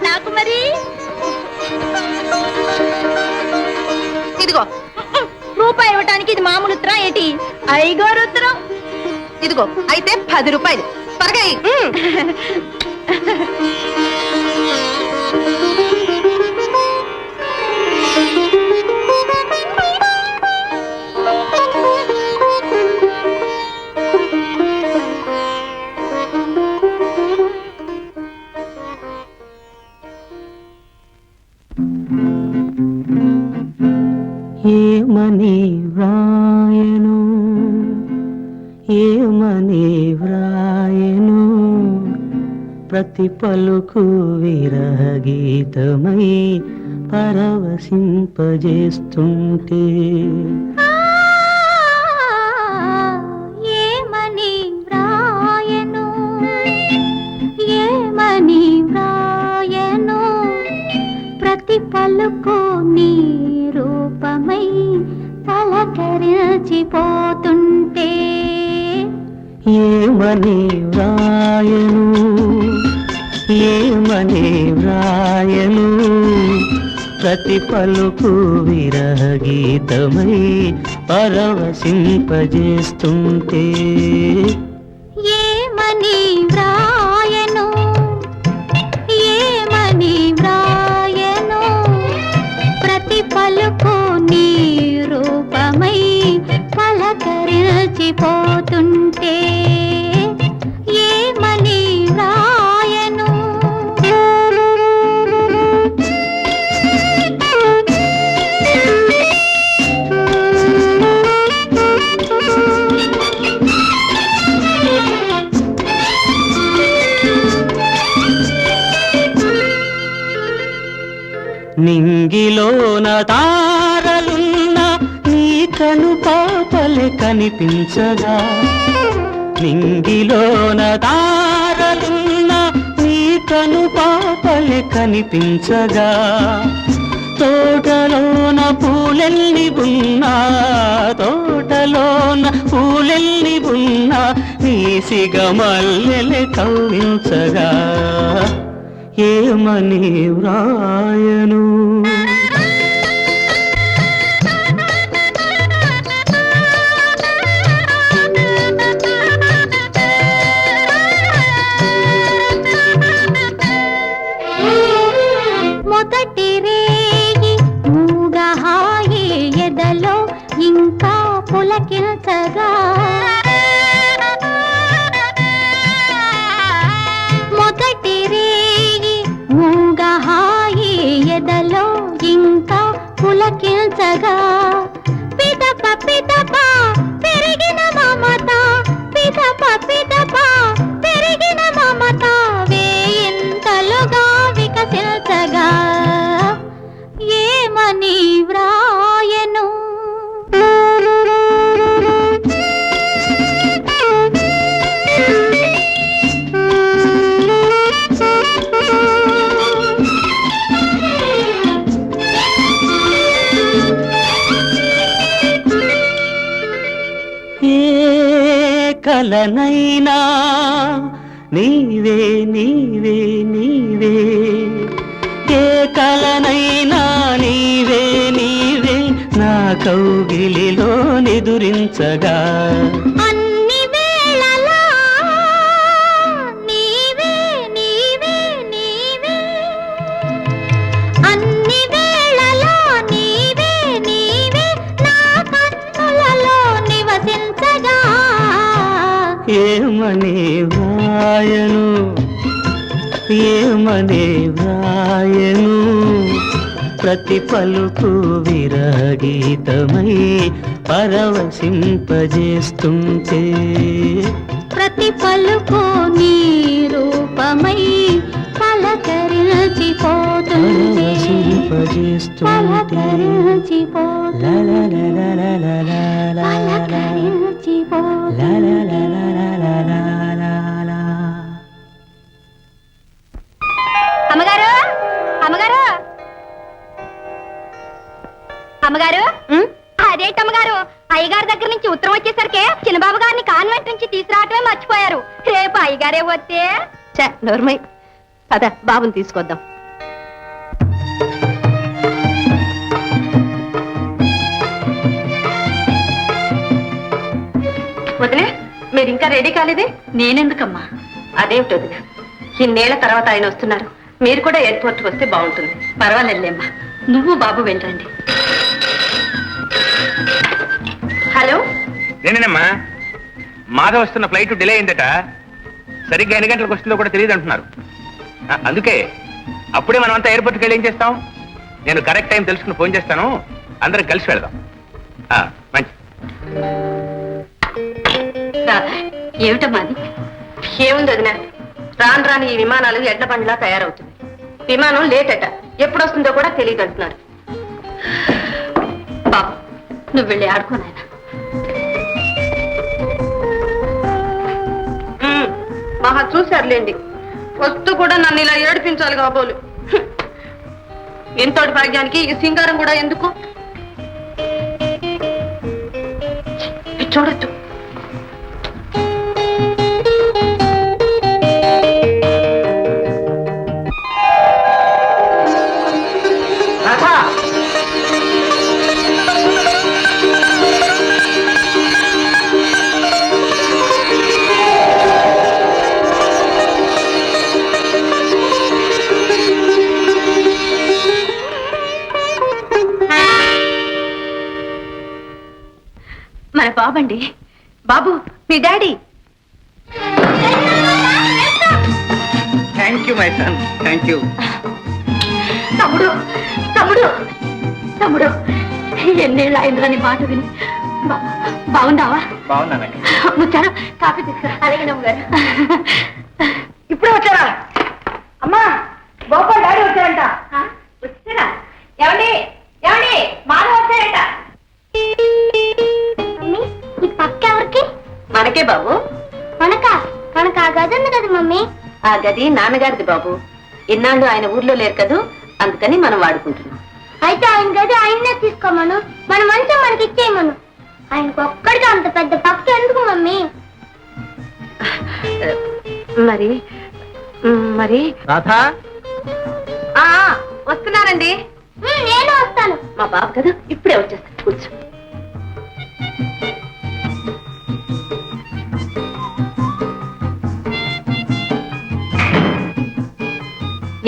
నాకు మరి ఇదిగో రూపాయి ఇవ్వటానికి ఇది మామూలు ఉత్తరం ఏంటి? 5 ఉత్తరం. ఇదిగో అయితే 10 రూపాయలు త్వరగా ఏమని వ్రాయను ఏమని వ్రాయను ప్రతి పలుకు విరహగీతమై పరవశింపజేస్తుంటే ఏమని వ్రాయను ఏమని వ్రాయను ప్రతి పలుకు నీ రూపమై పలకరించిపోతుంటే ఏమని వ్రాయను ఏమని వ్రాయను ప్రతి పలుకు విరహగీతమై పరవశింపజేస్తుంటే ఏమని వ్రాయను ఏమని వ్రాయను ప్రతి పలుకు నీ రూపమై పలకరించిపోతుంటే ఏమని వ్రాయను నింగిలోన తారలున్న నీ కను పాపలే కనిపించగా నింగిలోన తారలున్న నీ కను పాపలే కనిపించగా తోటలోన పూలెల్లి ఉన్నా తోటలోన పూలెల్లి ఉన్నా నీ సిగమల్లెలే కవ్వించగా ఏమని వ్రాయను మొదటి రేగి మూగహాయి ఎదలో ఇంకా పులకించగా మొదటి రేగి మూగహాయి ఎదలో ఇంకా పులకించగా పిదప పిదప పెరిగిన మమత పిదప పిదప పెరిగిన మమత వేయింతలుగా వికసించగా ఏమని వ్రాయను ఏ కలనైనా నీవే నీవే నీవే ఏ కలనైనా నీవే నీవే నా కౌగిలిలో నిదురించగా అన్ని వేళలా నీవే నీవే నీవే అన్ని వేళలా నీవే నీవే నా కన్నులలో నివసించగా ఏమని వ్రాయను ఏమని వ్రాయను ప్రతి పలుకు విరగీతమై పరవశింపజేస్తుంటే ప్రతి పలుకు నీ రూపమై పలకరించిపోతుంది అమ్మగారు అమ్మగారు అమ్మగారు అదేంటమ్మగారు అయ్యగారి దగ్గర నుంచి ఉత్తరం వచ్చేసరికి చిన్నబాబు గారిని కాన్వెంట్ నుంచి తీసుకురావటమే మర్చిపోయారు. రేపు అయ్యగారే వస్తే నోర్మై పద బాబుని తీసుకొద్దాం. వదిలే మీరు ఇంకా రెడీ కాలేదే? నేనెందుకమ్మా? అదేమిటి వదిన, ఇన్నేళ్ల తర్వాత ఆయన వస్తున్నారు, మీరు కూడా ఎయిర్పోర్ట్కి వస్తే బాగుంటుంది. పర్వాలేదులేమ్మా, నువ్వు బాబు వెళ్ళండి. హలో, నేనేనమ్మా. మాధవ్ వస్తున్న ఫ్లైట్ డిలే అయిందట. సరిగ్గా ఎన్ని గంటలకు వస్తుందో కూడా తెలియదు అంటున్నారు. అందుకే అప్పుడే మనం అంతా ఎయిర్పోర్ట్కి వెళ్ళి ఏం చేస్తాం? నేను కరెక్ట్ టైం తెలుసుకుని ఫోన్ చేస్తాను, అందరం కలిసి వెళదాం. మంచి. ఏమిటమ్మా అది? ఏముంది వదిన, రాను రాని ఈ విమానాలు ఎడ్ల బండిలా తయారవుతుంది. విమానం లేట్ అట, ఎప్పుడు వస్తుందో కూడా తెలియదు అంటున్నారు. బాబు నువ్వు వెళ్ళి ఆడుకోనాయన. మహా చూశారులేండి, వస్తూ కూడా నన్ను ఇలా ఏడిపించాలి కాబోలు. ఎంతోటి భాగ్యానికి ఈ సింగారం కూడా ఎందుకు? చూడొచ్చు. మన బాబండి. బాబు మీ daddy. Thank you my son, thank you. తమ్ముడు తమ్ముడు తమ్ముడు, ఎన్నేళ్ళు అయిందని మాట విని. బాగున్నావా? బాగున్నానండి. వచ్చారా? కాఫీ తీసుకురా. అలాగే నమ్మగారు. ఇప్పుడే వచ్చారా? అమ్మా గోపాల్ డాడీ వచ్చారంట. వచ్చారా? ఏమండి ఏమండి, మాధవ్ వచ్చారంట. ఈ పక్క ఎవరికి? మనకే బాబు. మనకా? మనకు ఆ గది ఉంది కదా మమ్మీ. ఆ గది నాన్నగారిది బాబు. ఇన్నాళ్ళు ఆయన ఊర్లో లేరు కదూ, అందుకని మనం వాడుకుంటున్నాం. అయితే ఆయన గది ఆయన్నే తీసుకోమను, మన మంచం మనకి ఇచ్చేయమను. ఆయనకు ఒక్కడిగా అంత పెద్ద పక్క ఎందుకు మమ్మీ? మరి మరి రాధా, వస్తున్నానండి. నేను వస్తాను. మా బాబు కదా, ఇప్పుడే వచ్చేస్తాను. కూర్చో.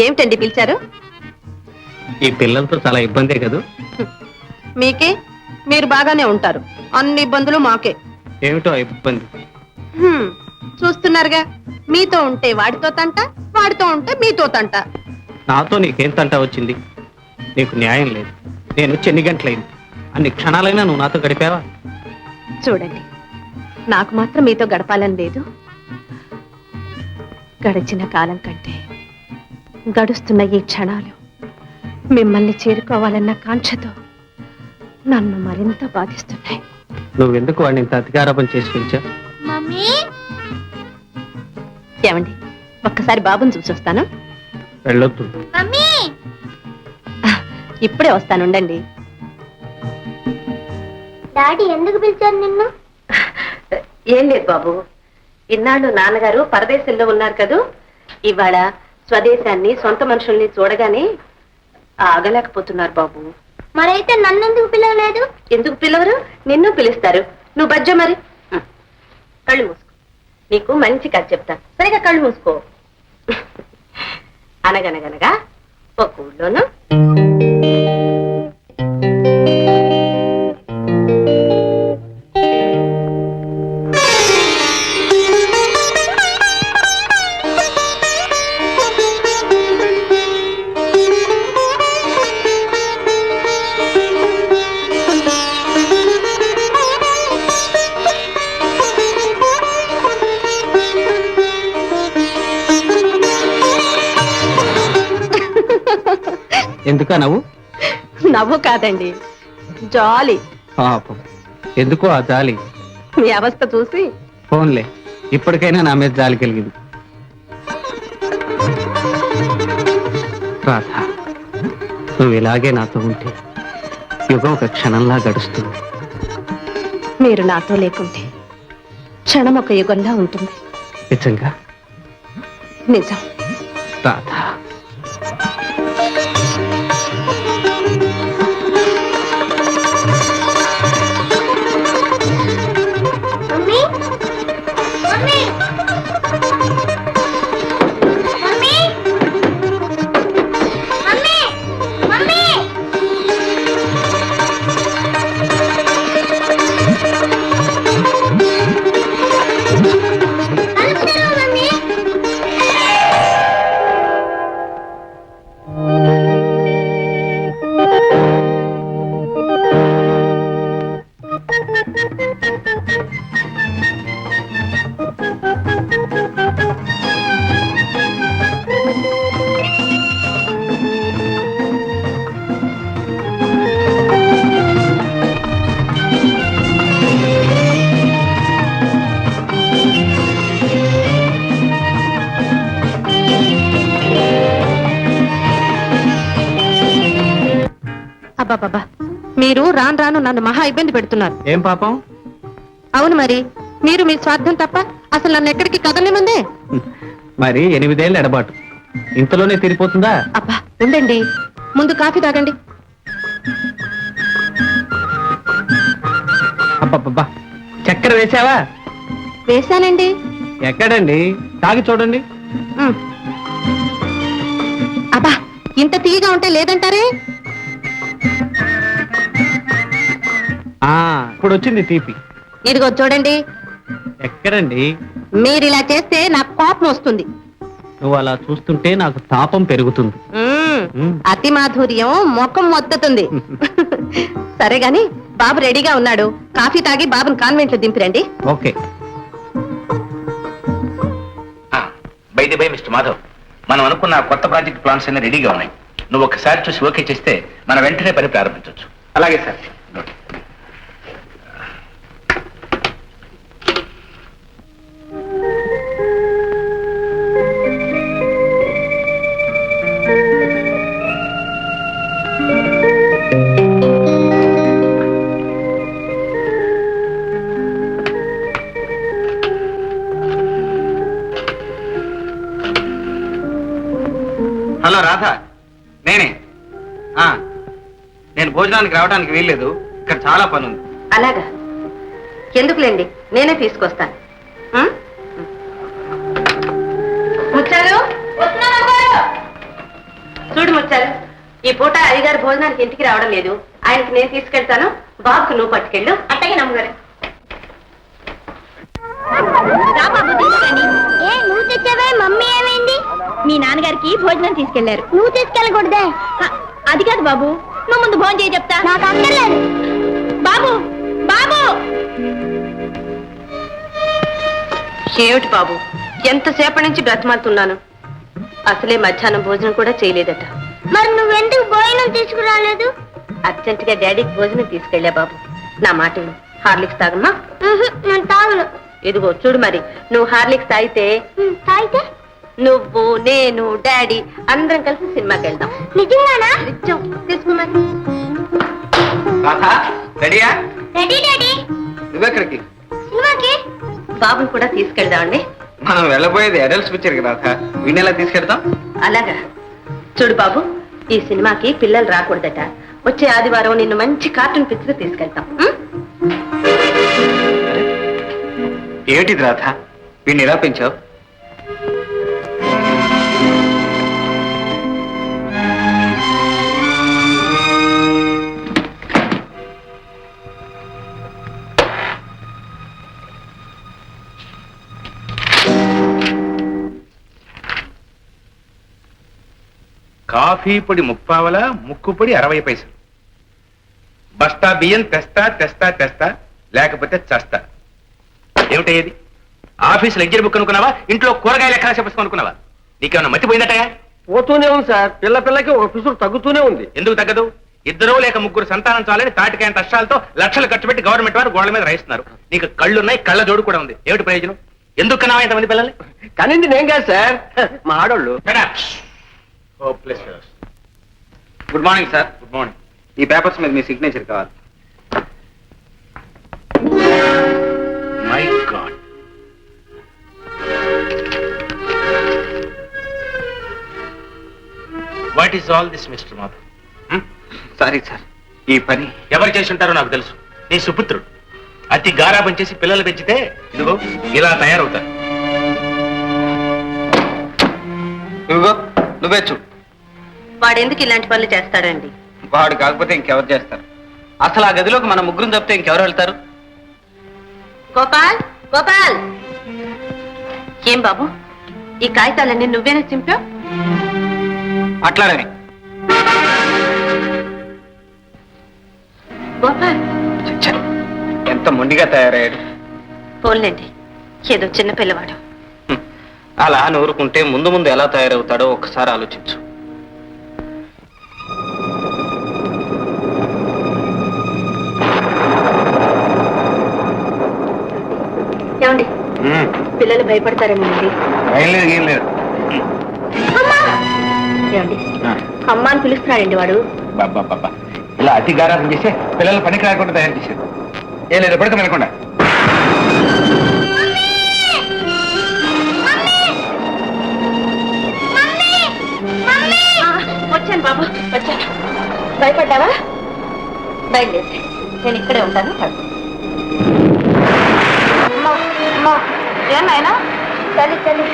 ఏమిటండి పిలిచారు? ఈ పిల్లలతో చాలా ఇబ్బందే కదా. మీకే, మీరు బాగానే ఉంటారు. అన్ని ఇబ్బందులు మాకే. ఏమిటో ఇబ్బంది? చూస్తున్నారుగా, మీతో ఉంటే వాడితో తంట, వాడితో ఉంటే మీతో తంట. నాతో నీకేం తంట వచ్చింది? నీకు న్యాయం లేదు. నేను వచ్చి ఎన్ని గంటలైంది? అన్ని క్షణాలైనా నువ్వు నాతో గడిపావా? చూడండి, నాకు మాత్రం మీతో గడపాలని లేదు. గడిచిన కాలం కంటే గడుస్తున్న ఈ క్షణాలు మిమ్మల్ని చేరుకోవాలన్న కాంక్షతో నన్ను మరింత బాధిస్తున్నాయి. నువ్వెందుకు వాడిని ఇంత అధికారపం చేసి పెంచా? మమ్మీ ఏమండి, ఒక్కసారి బాబుని చూసొస్తాను. వెళ్ళొద్దు. మమ్మీ ఇప్పుడే వస్తానుండండి. డాడీ ఎందుకు పిలిచారు నిన్ను? ఏం లేదు బాబు, ఇన్నాళ్ళు నాన్నగారు పరదేశంలో ఉన్నారు కదూ. ఇవాళ స్వదేశాన్ని, సొంత మనుషుల్ని చూడగానే ఆగలేకపోతున్నారు బాబు. మరైతే నన్నెందుకు పిలవలేదు? ఎందుకు పిలవరు? నిన్ను పిలుస్తారు. నువ్వు బజ్జో మరి. కళ్ళు మూసుకో, నీకు మంచి కథ చెప్తాను. సరిగా కళ్ళు మూసుకో. అనగనగనగా ఒక ఊళ్ళోను ఎందుకా నవ్వు? నవ్వు కాదండి, జాలి. పాపం, ఎందుకో ఆ జాలి. మీ అవస్థ చూసి. ఫోన్లే, ఇప్పటికైనా నా మీద జాలి కలిగింది. రాధ, నువ్వు ఇలాగే నాతో ఉంటే యుగం ఒక క్షణంలా గడుస్తుంది. మీరు నాతో లేకుంటే క్షణం ఒక యుగంలా ఉంటుంది. నిజంగా? నిజం. రాధ, అబ్బాబాబా, మీరు రాను రాను నన్ను మహా ఇబ్బంది పెడుతున్నారు. ఏం పాపం? అవును మరి, మీరు మీ స్వార్థం తప్ప అసలు నన్ను ఎక్కడికి కదలనిముందే. మరి 8 ఏళ్ళ ఎడబాటు ఇంతలోనే తీరిపోతుందా? అబ్బా ఉండండి, ముందు కాఫీ తాగండి. అబ్బబ్బబ్బా, చక్కెర వేసావా? వేశానండి. ఎక్కడండి? తాగి చూడండి. ఉమ్. అబ్బా, ఇంత తీయగా ఉంటే లేదంటారే. ఇప్పుడు వచ్చింది తీపి. ఇదిగో చూడండి. ఎక్కడండి? మీరు ఇలా చేస్తే నాకు కోపం వస్తుంది. నువ్వు అలా చూస్తుంటే నాకు తాపం పెరుగుతుంది. అతి మాధుర్యం ముఖం మొత్తుతుంది. సరే గాని బాబు రెడీగా ఉన్నాడు, కాఫీ తాగి బాబుని కాన్వెంట్ లో దింపిరండి. Okay. By the by mister Madhav, మనం అనుకున్న కొత్త ప్రాజెక్ట్ ప్లాన్స్ అన్ని రెడీగా ఉన్నాయి. నువ్వు ఒకసారి చూసి ఓకే చేస్తే మనం వెంటనే పని ప్రారంభించవచ్చు. అలాగే సార్. హలో రాధ, నేనే. నేను భోజనానికి రావడానికి వీల్లేదు, ఇక్కడ చాలా పని ఉంది. అలాగా, ఎందుకులేండి, నేనే తీసుకొస్తాను. ముచ్చారు, చూడు ముచ్చారు, ఈ పూట అయ్యగారు భోజనానికి ఇంటికి రావడం లేదు. ఆయనకి నేను తీసుకెళ్తాను, బాబుకు నువ్వు పట్టుకెళ్ళు. అట్టగే నమ్మగారు. నువ్వు తెచ్చావే, మమ్మీ ఏమైంది? మీ నాన్నగారికి భోజనం తీసుకెళ్లారు. నువ్వు తీసుకెళ్ళకూడదే. అది కాదు బాబు, నువ్వు ముందు భోజనం చేయి చెప్తా. నాకు అక్కర్లేదు. బాబు బాబు. ఏమిటి బాబు, ఎంతసేపటి నుంచి బ్రతమాలుతున్నాను, అసలే మధ్యాహ్నం భోజనం కూడా చేయలేదట. మరి నువ్వెందుకు భోజనం తీసుకురాలేదు? అర్జెంట్ గా డాడీకి భోజనం తీసుకెళ్ళా బాబు. నా మాట విను, హార్లిక్స్ తాగమ్మా. నేను తాగను. ఇదిగో చూడు, మరి నువ్వు హార్లిక్స్ తాగితే నువ్వు, నేను, డాడీ అందరం కలిసి సినిమాకి వెళ్దాం. నిజంగానా? నిజం. తీసుకో మరి. రెడీయా? Ready daddy. నువ్వెక్కడికి? సినిమాకి. బాబుని కూడా తీసుకెళ్దామండి. మనం వెళ్ళబోయేది అడల్ట్స్ పిక్చర్ కి రాధ, వీణెలా తీసుకెళ్తాం? అలాగా. చూడు బాబు, ఈ సినిమాకి పిల్లలు రాకూడదట. వచ్చే ఆదివారం నిన్ను మంచి కార్టూన్ పిక్చర్ తీసుకెళ్తాం. ఏమిటిది రాధ, వీడిని ఎలా పెంచావు? కాఫీ పొడి 30 ముక్కు పొడి 60 పైసలు. బస్తా బియ్యం తెస్తా తెస్తా తెస్తా, లేకపోతే చస్తా. ఏమిటయ్యేది? ఆఫీసులో ఎగ్జిట్ బుక్ అనుకున్నావా? ఇంట్లో కూరగాయలు ఎక్కడ చెప్పేసుకున్నావా? నీకేమన్నా మర్చిపోయిందటయా? పోతూనే ఉంది సార్. పిల్లకి ఒక పిసురు తగ్గుతూనే ఉంది. ఎందుకు తగ్గదు? 2 లేక 3 సంతానం చాలని తాటికాయంత అష్టాలతో లక్షలు ఖర్చు పెట్టి గవర్నమెంట్ వారు గోడల మీద రాయిస్తున్నారు. నీకు కళ్ళున్నాయి, కళ్ళ జోడు కూడా ఉంది. ఏమిటి ప్రయోజనం? ఎందుకు కన్నావా ఇంతమంది పిల్లల్ని? కానీ నేను కాదు సార్, మా ఆడోళ్ళు. Good morning sir. Good morning. ఈ పేపర్స్ మీద మీ సిగ్నేచర్ కావాలి. My God. What is all this mister Madhav? Sorry sir, ఈ పని ఎవరు చేసి ఉంటారో నాకు తెలుసు. నీ సుపుత్రుడు అతి గారాబం చేసి పిల్లలు పెంచితే ఇదిగో ఇలా తయారవుతారు. నువ్వే చూడు. వాడెందుకు ఇలాంటి పనులు చేస్తాడండి? వాడు కాకపోతే ఇంకెవరు చేస్తారు? అసలు ఆ గదిలోకి మన ముగ్గురు తప్పితే ఇంకెవరు వెళ్తారు? గోపాల్, గోపాల్! ఏం బాబు, ఈ కాగితాలన్నీ నువ్వేనా చింపావు? అట్లానే. గోపాల్ ఎంత మొండిగా తయారయ్యాడు. పోన్లేండి, ఏదో చిన్న పిల్లవాడు. అలా నూరుకుంటే ముందు ముందు ఎలా తయారవుతాడో ఒక్కసారి ఆలోచించు. ఏమండి, పిల్లలు భయపడతారేమోనండి. ఏం లేదు. ఏమండి, అమ్మ అని పిలుస్తున్నాడండి వాడు. బాబా ఇలా అతి గారాబం చేస్తే పిల్లలు పనికి రాకుండా తయారు చేశారు. ఏం లేదు, ఎప్పటికీ వినకుండా. వచ్చాను బాబు, వచ్చాను. భయపడ్డావా? బయలుదేరి, నేను ఇక్కడే ఉంటాను. ఏమైనా చలి చలి.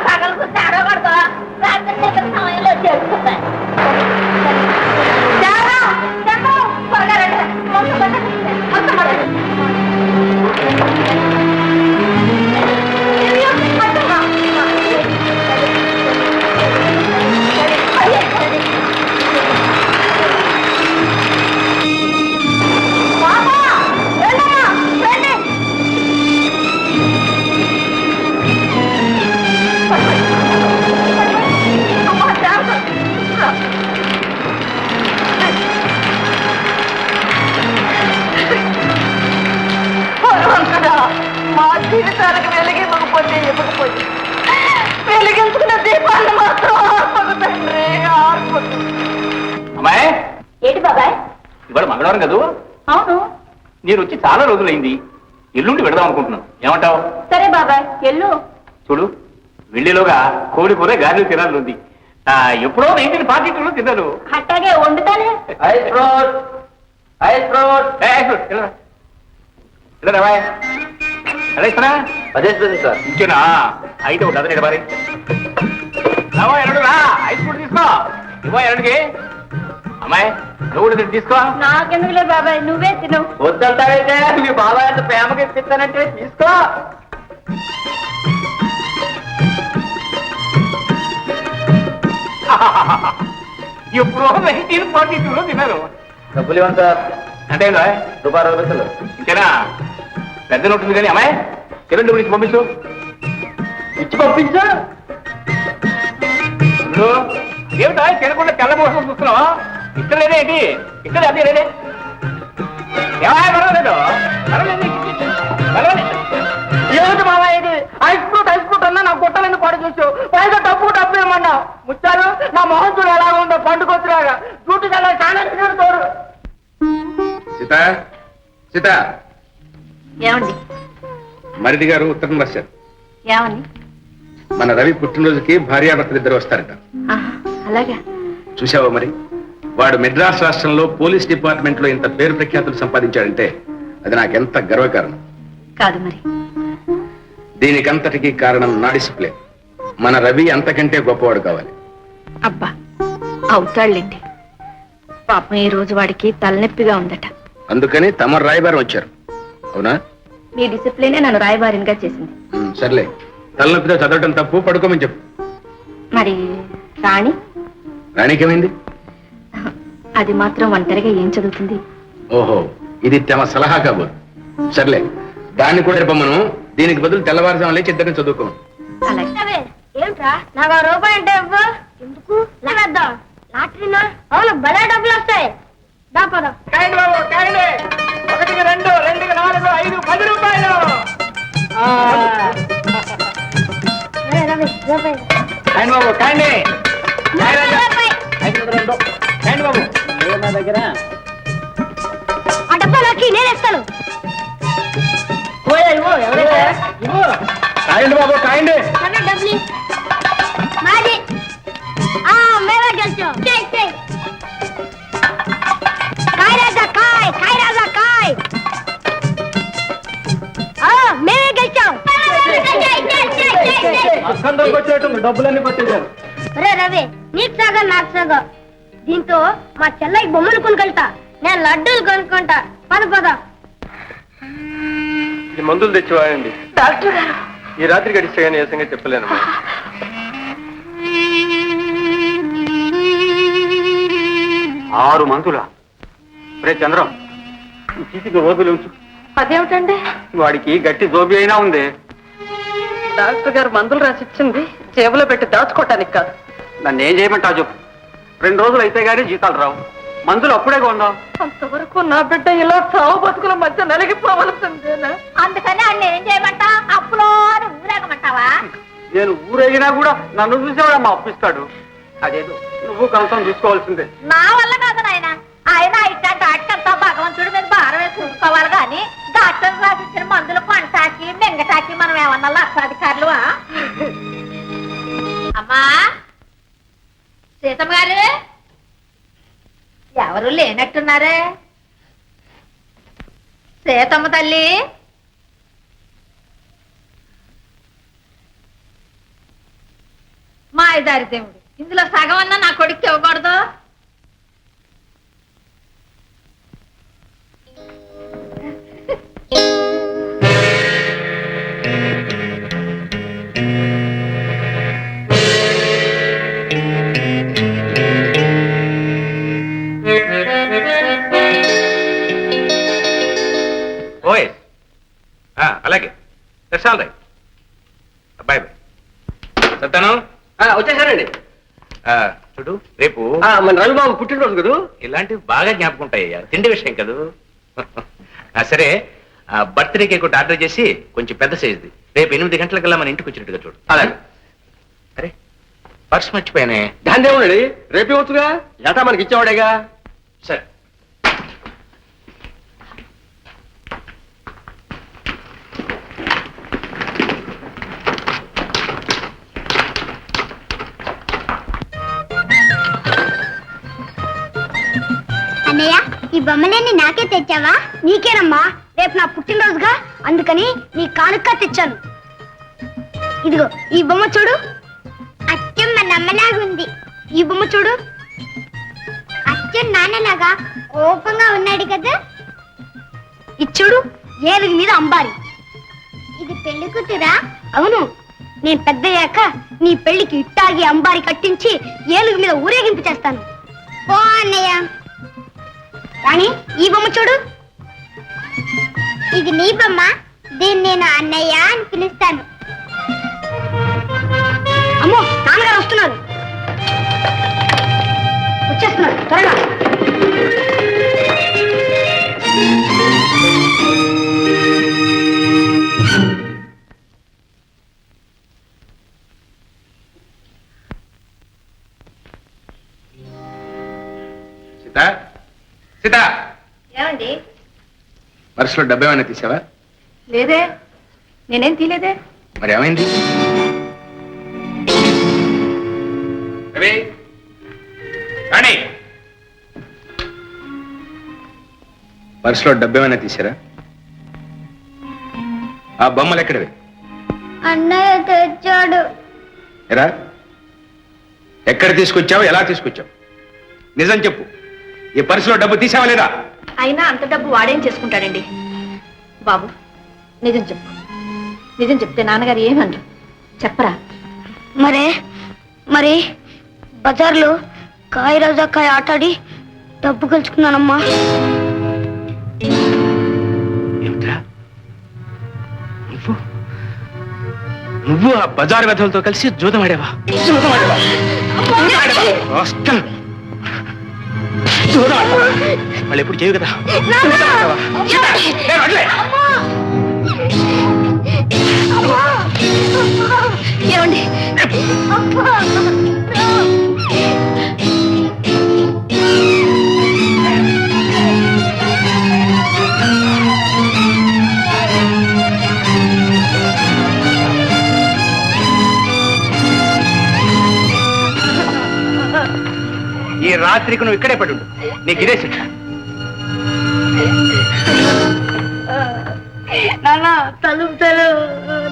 పగలకు తేడకూడదు, రాత్రి నిద్ర సమయంలో చేసుకుంటాయి. మా జీవితాలకు వెలిగిపోతే ఇవ్వకపోతే వెలిగించుకున్న దీపాన్ని మాత్రం ఆర్పకు తండ్రి, ఆర్పకు. అమ్మాయి, ఏంటి బాబాయ్? ఇవాళ మంగళవారం కదూ? అవును. నేను వచ్చి చాలా రోజులైంది. ఎల్లుండి వెళదాం అనుకుంటున్నాను. ఏమంటావు? సరే బాబాయ్, ఎల్లు. చూడు, వెళ్ళేలోగా కోడి కూర గారెలు తినాలి. ఎప్పుడో 1942లో తిన్నాను. అట్టాగే వండుతానే. Ice fruit, ice fruit. అదే సార్, ఇంకేనా? అయితే ఉంటుంది అదే మరి. ఎరడు రా, ఐస్ ఫ్రూట్ తీసుకో. ఇవ్వ ఎరడుకి. అమ్మాయి, నువ్వు కూడా తీసుకో. నాకెందుకులే బాబాయ్, నువ్వే తిను. వద్దంటారైతే మీ బాబాయ్ అంత ప్రేమకి ఇప్పిస్తానంటే తీసుకో. ఎప్పుడో 1942లో తిన్నారు. డబ్బులు ఇవ్వండి సార్. అంటే ₹60 ఇంకేనా? పెద్ద నోట్ ఉంది కానీ అమ్మాయి కిరణ్ డబ్బులు ఇచ్చి పంపించు. ఇచ్చి పంపించా. ఏమిటా తినకుండా తెల్ల మోసం చూస్తున్నావా? ఇక్కడ లేదే ఏంటి? ఇక్కడ అదే లేదే. ఏమా పర్వాలేదు, పర్వాలేదు. ఏమిటి బాబాయ్ ఇది? ఐస్ ఫ్రూట్ అన్నా నా గుట్టలని పాడు చేసావు. పైగా డబ్బు ఏమన్నా ముచ్చారు. నా మొహం చూడు ఎలా ఉందో, పండుకొచ్చులాగా. డ్యూటీ చాలా చాలా తోడు. సీత, సీత. ఏమండి? మరిది గారు ఉత్తరం రాశారు. ఏమని? మన రవి పుట్టినరోజుకి భార్యాభర్తలు 2 వస్తారట. అలాగా? చూసావా మరి? వాడు మెడ్రాస్ రాష్ట్రంలో పోలీస్ డిపార్ట్మెంట్ లో ఇంత పేరు ప్రఖ్యాతులు సంపాదించాడంటే అది నాకెంత గర్వకారణం. కాదు మరి? దీనికంతటికీ కారణం నా డిసిప్లిన్. మన రవి అంతకంటే గొప్పవాడు కావాలి. అబ్బా, అవుతాళ్ళండి. పాపం ఈ రోజు వాడికి తలనొప్పిగా ఉందట. అందుకని తమ రాయబారం వచ్చారు. అవునా? మీ డిసిప్లినే నన్ను రాయబారినిగా చేసింది. సర్లే, తలనొప్పితో చదవటం తప్పు, పడుకోమని చెప్పు. మరి రాణి? రాణికేమైంది? అది మాత్రం ఒంటరిగా ఏం చదువుతుంది? ఓహో, ఇది తమ సలహా కాబోదు. సర్లే, దాన్ని కూడా రేపమ్మను. దీనికి బదులు తెల్లవారుజాము లేచి ఇద్దరిని చదువుకో. ఏమిట్రా నాకు రూపాయి అంటే ఎందుకు వేద్దాం లాటరీనా? అవును, భలే డబ్బులు వస్తాయి. దాపదా కాయండి బాబు, కాయండి. 1, 2, 2, 4, 5, 10 రూపాయలు. కాయండి బాబు, కాయండి. కాయ రాజా. 5, 2. కాయండి బాబు. నా దగ్గర ఆ డబ్బాలోకి నేను ఇస్తాను. కాయండి బాబు, కాయండి. డబ్బులు మాది. మేమే గెలిచాం. కాయ రాజా కాయ్, కాయ రాజా కాయ్. మేమే గెలిచాం. అస్కందరికి వచ్చేట్టు డబ్బులన్నీ పట్టేశారు. రే రవి, నీకు సగం నాకు సగం. దీంతో మా చెల్లకి బొమ్మలు కొనుకెళ్తా, నేను లడ్డూలు కొనుక్కుంటా. పద పద. ఈ మందులు తెచ్చివాయండి. డాక్టర్ గారు ఈ రాత్రి గడిస్తే కానీ ఏ సంగతి చెప్పలేను. 6 మందులా? రే చంద్రం, చీటికి రోజులు ఉంచు. అదేమిటండి? వాడికి గట్టి జోబి అయినా ఉంది. డాక్టర్ గారు మందులు రాసిచ్చింది జేబులో పెట్టి దాచుకోవటానికి కాదు. నన్ను ఏం చేయమంటావు చెప్పు. 2 రోజులు అయితే గానీ జీతాలు రావు. మందులు అప్పుడే కొందాం. అంతవరకు నా బిడ్డ ఇలా సావు బతుకుల మధ్య నలిగిపోవలసిందేనా? అందుకని అన్న ఏం చేయమంటా? అప్పులో ఊరేగమంటావా? నేను ఊరేగినా కూడా నన్ను చూసేవాడు అమ్మ అప్పిస్తాడు. అదేదో నువ్వు కంసం చూసుకోవాల్సిందే. నా వల్ల కాదు నాయన. ఆయన ఇట్లాంటి అట్టంతా భగవంతుడి మీద భారం వేసి చూసుకోవాలి గాని డాక్టర్ రాసిచ్చిన మందులు కొంటాకి మింగటాకి మనం ఏమన్నా లక్షాధికారులు? అమ్మా సీతమ్మ గారు, ఎవరు లేనట్టున్నారే? సీతమ్మ తల్లి, మా ఇదారి దేవుడు, ఇందులో సగం అన్నా నా కొడుక్కి ఇవ్వకూడదు? ఓయ్, అలాగే. That's all right. Bye bye. సత్తాను వచ్చేసారండి. చూడు, రేపు మన రవిబాబు పుట్టినరోజు కదా. ఇలాంటివి బాగా జ్ఞాపకం ఉంటాయ్యా. తిండి విషయం కదా. సరే, బర్త్డే కేక్ ఒకటి ఆర్డర్ చేసి కొంచెం పెద్ద సైజుది రేపు 8 గంటలకల్లా మన ఇంటికి వచ్చినట్టుగా చూడు. అలాగే. అరే, పర్స్ మర్చిపోయానే. దాన్ని ఏమన్నాడు? రేపే వచ్చుగా, ఏటా మనకి ఇచ్చేవాడేగా. సరే. అన్నయ్య, ఈ బొమ్మలన్నీ నాకే తెచ్చావా? నీకేనమ్మా, రేపు నా పుట్టినరోజుగా, అందుకని నీ కానుక తెచ్చాను. ఇదిగో ఈ బొమ్మ చూడు, అచ్చం మా నమ్మలాగుంది. ఈ బొమ్మ చూడు, అచ్చం నాన్నలాగా కోపంగా ఉన్నాడు కదా. ఇది చూడు, ఏనుగు మీద అంబారి. ఇది పెళ్లి కూతురా? అవును, నేను పెద్దయ్యాక నీ పెళ్లికి ఇట్టాగి అంబారి కట్టించి ఏనుగు మీద ఊరేగింపు చేస్తాను. ఓ అన్నయ్య. కానీ ఈ బొమ్మ చూడు, ఇది నీ బొమ్మ. దీన్ని నేను అన్నయ్య అని పిలుస్తాను. అమ్మో, నాన్నగారు వస్తున్నారు. వచ్చేస్తున్నారు, త్వరగా. సీతా, సీతా, ఏమండి? పర్సులో డబ్బు ఏమైనా తీసావా? లేదే, నేనేం తీలేదే. మరి ఏమైంది? రవి, రాణి, పర్సులో డబ్బు ఏమైనా తీసారా? ఆ బొమ్మలు ఎక్కడవి? అన్నయ్య తెచ్చాడు. ఎరా, ఎక్కడ తీసుకొచ్చావు? ఎలా తీసుకొచ్చావు? నిజం చెప్పు. ఈ పర్సులో డబ్బు తీసావా లేదా? అయినా అంత డబ్బు వాడేం చేసుకుంటాడండి? బాబు, నిజం చెప్పు. నిజం చెప్తే నాన్నగారు ఏమన్నారు చెప్పరా? మరి బజార్లో కాయ రాజా కాయ ఆటాడి డబ్బు గెలుచుకున్నానమ్మా. ఏమిట్రా నువ్వు నువ్వు ఆ బజారు వెధలతో కలిసి జూదం ఆడేవా? మళ్ళీ ఎప్పుడు చేయవు కదా. ఏమండి ఈ రాత్రికి నువ్వు ఇక్కడే పడి ఉండు. నీకు ఇదే శిక్ష. నాన్న తలుపుతారు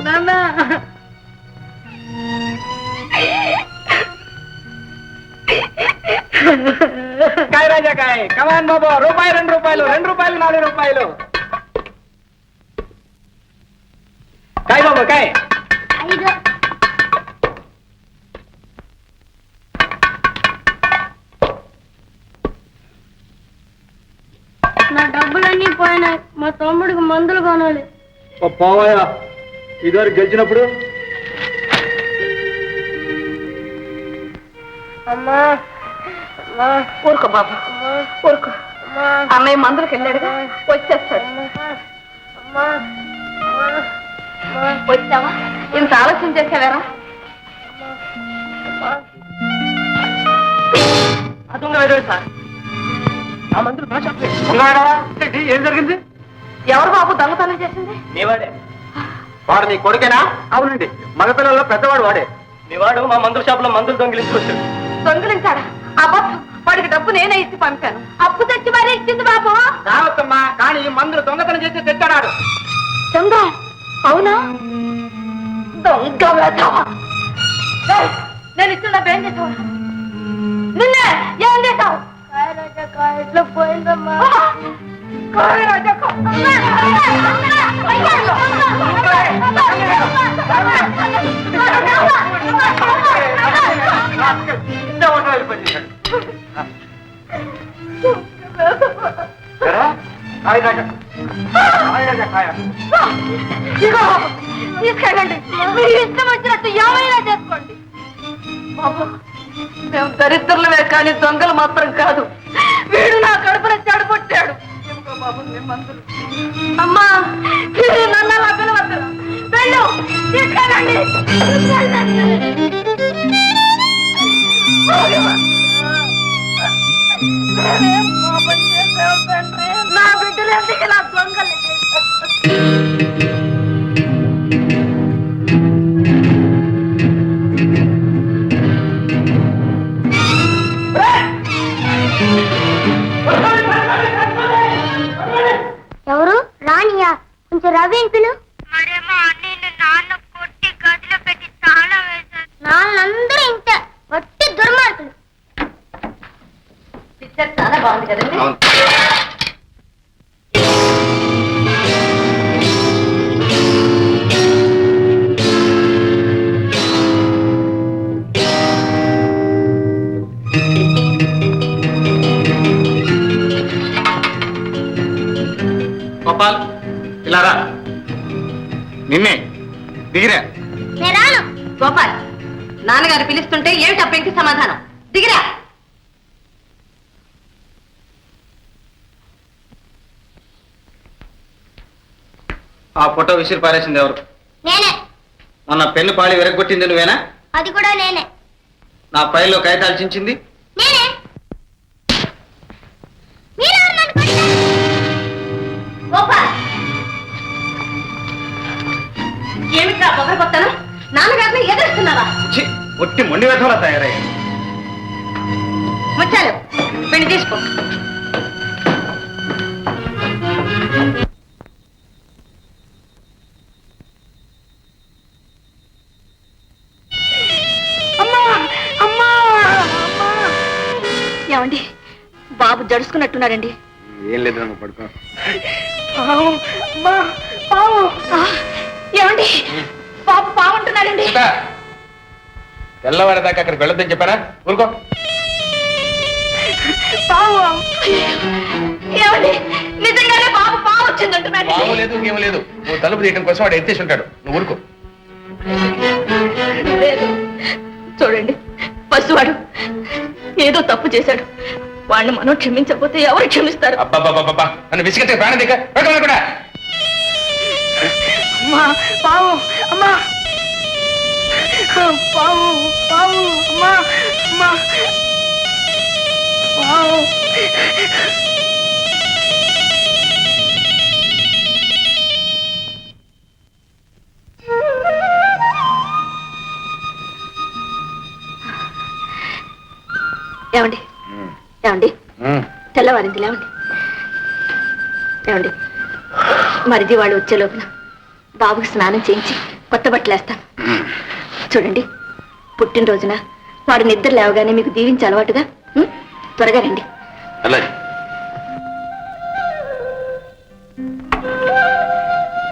నాన్న. కాయ రాజా కాయ, కమాన్ బాబు, రూపాయి 2 రూపాయలు, 2 రూపాయలు 4 రూపాయలు. కాయ బాబు కాయ. నా డబ్బులన్నీ పోయినాయి. మా తమ్ముడికి మందులు కొనాలి. పోవాయా ఇదివరకు గెలిచినప్పుడు. అమ్మా ఊరుకో బాబు, ఊరుకో. అన్నయ్య మందులకు వెళ్ళాడుగా, వచ్చేస్తాడు. వచ్చావా? ఇంత ఆలోచన చేసావేరా? సార్ ఆ మందులు నా షాప్ ఏం జరిగింది? ఎవరు బాబు దొంగతనం చేసింది? నీవాడే. వాడు నీ కొడుకేనా? అవునండి, మగపిల్లల్లో పెద్దవాడు వాడే. మీ వాడు మా మందుల షాప్ లో మందులు దొంగిలించుకొచ్చాడు. దొంగిలించాడా? అబ్బా, వాడికి డబ్బు నేనే ఇచ్చి పంపాను. అప్పు తెచ్చి మరీ ఇచ్చింది బాబు. రావచ్చమ్మా, కానీ ఈ మందులు దొంగతనం చేసి తెచ్చాడు. చంద్ర, అవునా? దొంగ వేస్తావా? నేను ఇచ్చిన డబ్బు ఏం చేసావు? నిన్నే ఏం చేసావు? కాయలో పోయిందమ్మా. తీసుకెళ్ళండి, మీరు ఇష్టం వచ్చినట్టు ఏమైనా చేసుకోండి. బాబు, మేము దరిద్రులమే కానీ దొంగలు మాత్రం కాదు. వీడు నా కడుపున చెడగొట్టాడు. బాబు, మందులు. అమ్మా, మీరు నన్ను అలా పిలవద్దు. వెళ్ళు, తీసుకెళ్ళండి. నా బిడ్డలు ఎందుకు ఇలా దొంగలు? ఎవరు? రాణియా? కొంచెం రవి పిలు. మరేమో అన్ని నాన్న కొట్టి గదిలో పెట్టి తాళం వేశారు. నాన్నందరూ ఇంత వట్టి దుర్మార్గులు. పిక్చర్ చాలా బాగుంది కదండి. గోపాల్, ఇలా రా. నిన్నే దిగిరా. నేను రాను. గోపాల్, నాన్నగారు పిలుస్తుంటే ఏమిటి ఆ పెంకి సమాధానం? దిగిరా. ఆ ఫోటో విసిరి పారేసింది ఎవరు? నేనే. మొన్న పెన్ను పాళి విరగొట్టింది నువ్వేనా? అది కూడా నేనే. నా ఫైల్లో కాగితాలు చించింది నేనే. మీరెవరు నన్ను కొట్టారు? గోపాల్, ఏమిట్రా పొగరగొత్తనం? నాన్నగారిని ఎదురుస్తున్నావా? ఛీ, ఒట్టి మొండి వ్యధంలా తయారయ్యా. ముచ్చాలు, పెళ్లి తీసుకో. ఏమండి, బాబు జడుచుకున్నట్టున్నారండి. ఏం లేదు, నువ్వు పడుకో. ఏమండి, బాబు బాగుంటున్నాడండి. తెల్లవారేదాకా అక్కడికి వెళ్ళొద్దని చెప్పారా? ఊరుకో. ఏమండి, నిజంగానే బాబు వచ్చిందంటున్నాడు. లేదు ఏం లేదు, నువ్వు తలుపు తీయడం కోసం వాడు ఎత్తేసి ఉంటాడు, నువ్వు ఊరుకో. లేదు చూడండి, పసివాడు ఏదో తప్పు చేశాడు. వాడిని మనం క్షమించకపోతే ఎవరు క్షమిస్తారు? అబ్బా నన్ను విసిగితే ప్రాణం దిక్క కూడా. అమ్మా పావు, అమ్మా పావు పావు, అమ్మా అమ్మా పావు. ఏమండి ఏమండి, తెల్లవారింది లేవండి. ఏమండి, మరిది వాళ్ళు వచ్చే లోపల బాబుకి స్నానం చేయించి కొత్త బట్టలు వేస్తాను. చూడండి, పుట్టినరోజున వాడు నిద్ర లేవగానే మీకు దీవించి అలవాటుగా. త్వరగా రండి. అలాగే.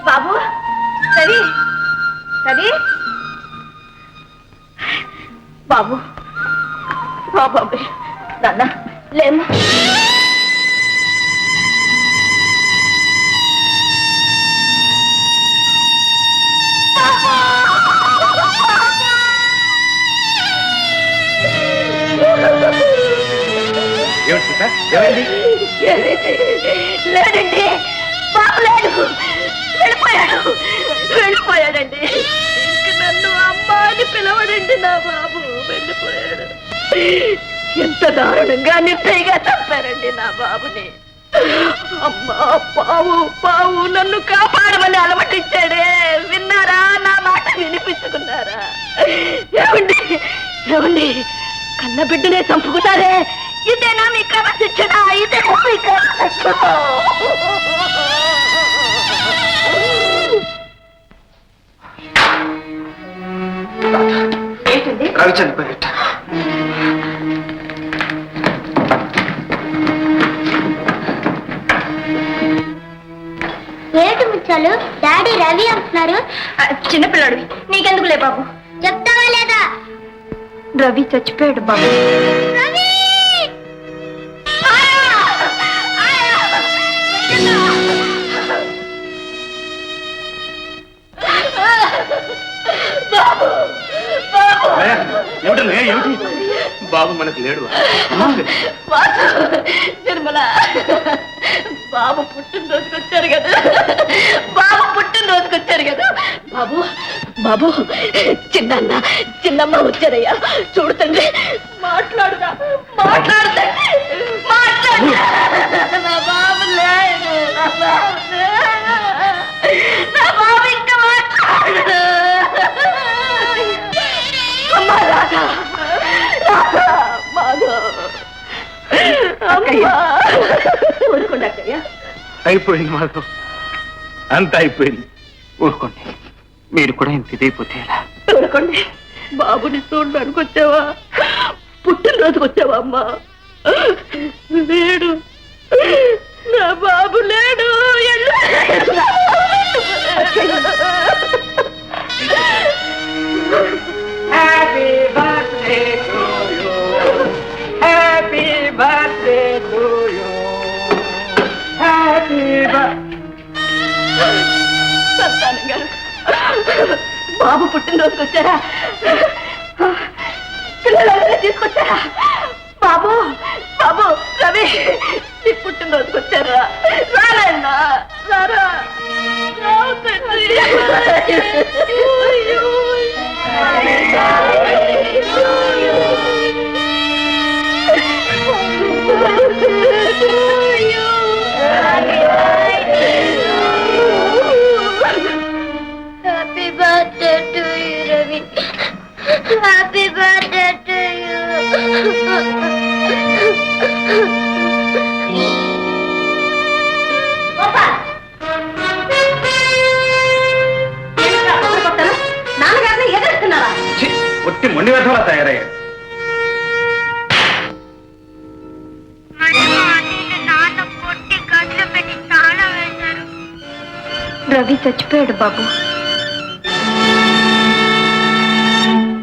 బాబు రవి, రవి బాబు, బాబు నాన్న లేమ్మా. లేదండి, బాబు లేడు, వెళ్ళిపోయాడు, వెళ్ళిపోయాడండి. ఇంక నన్ను అమ్మ అని పిలవడండి, నా బాబు వెళ్ళిపోయాడు. ఎంత దారుణంగా నిర్దయగా తప్పారండి నా బాబుని. అమ్మా పావు పావు నన్ను కాపాడమని అలమటించాడే, విన్నారా? నా మాట వినిపించుకున్నారా? ఏమండి ఏమండి, కన్న బిడ్డనే చంపుకున్నారే, ఇదేనా మీ క్రమశిక్షణ? ఇదే మీ క్రమశిక్షణ? ఏంటండి? రవి చనిపోయేట. ఏంటి ముచ్చాలు, డాడీ రవి అంటున్నారు? చిన్నపిల్లాడు, నీకెందుకులే బాబు. చెప్తావా లేదా? రవి చచ్చిపోయాడు బాబు. రవి! ఏమిటి బాబు మనకు లేడు. నిర్మల, బాబు పుట్టినరోజుకి వచ్చారు కదా, బాబు పుట్టినరోజుకి వచ్చారు కదా. బాబు బాబు, చిన్నన్న చిన్నమ్మ వచ్చారయ్యా. చూడుతండి, మాట్లాడుదా మాట్లాడుతండి, మాట్లాడు. నా బాబు లేడు, నా బాబు లేడు, నా బాబు ఇంకా మాట్లాడు. అమ్మా రాధా, ఊరుకోండి అక్కయ్య. అయిపోయింది మాధవ్, అంత అయిపోయింది. ఊరుకోండి, మీరు కూడా ఇంత ఇదైపోతే ఎలా? ఊరుకోండి. బాబుని చూడడానికి వచ్చావా, పుట్టినరోజుకి వచ్చావా అమ్మా? లేడు, నా బాబు లేడు. Happy birthday to you, happy birthday to you, happy సంతానం గారు, బాబు పుట్టినరోజుకి వచ్చారా? పిల్లలందరూ తీసుకొచ్చారా? బాబు బాబు, రవి నీ పుట్టినరోజుకి వచ్చారా? రాలేనా? రారా రావు తండ్రి. Happy birthday to you Ravi, happy birthday to you. నాన్నగారిని ఎదురుస్తున్నారా? ఒట్టి మొండి వ్యర్థంలా తయారయ్యాడు. రవి చచ్చిపోయాడు బాబు.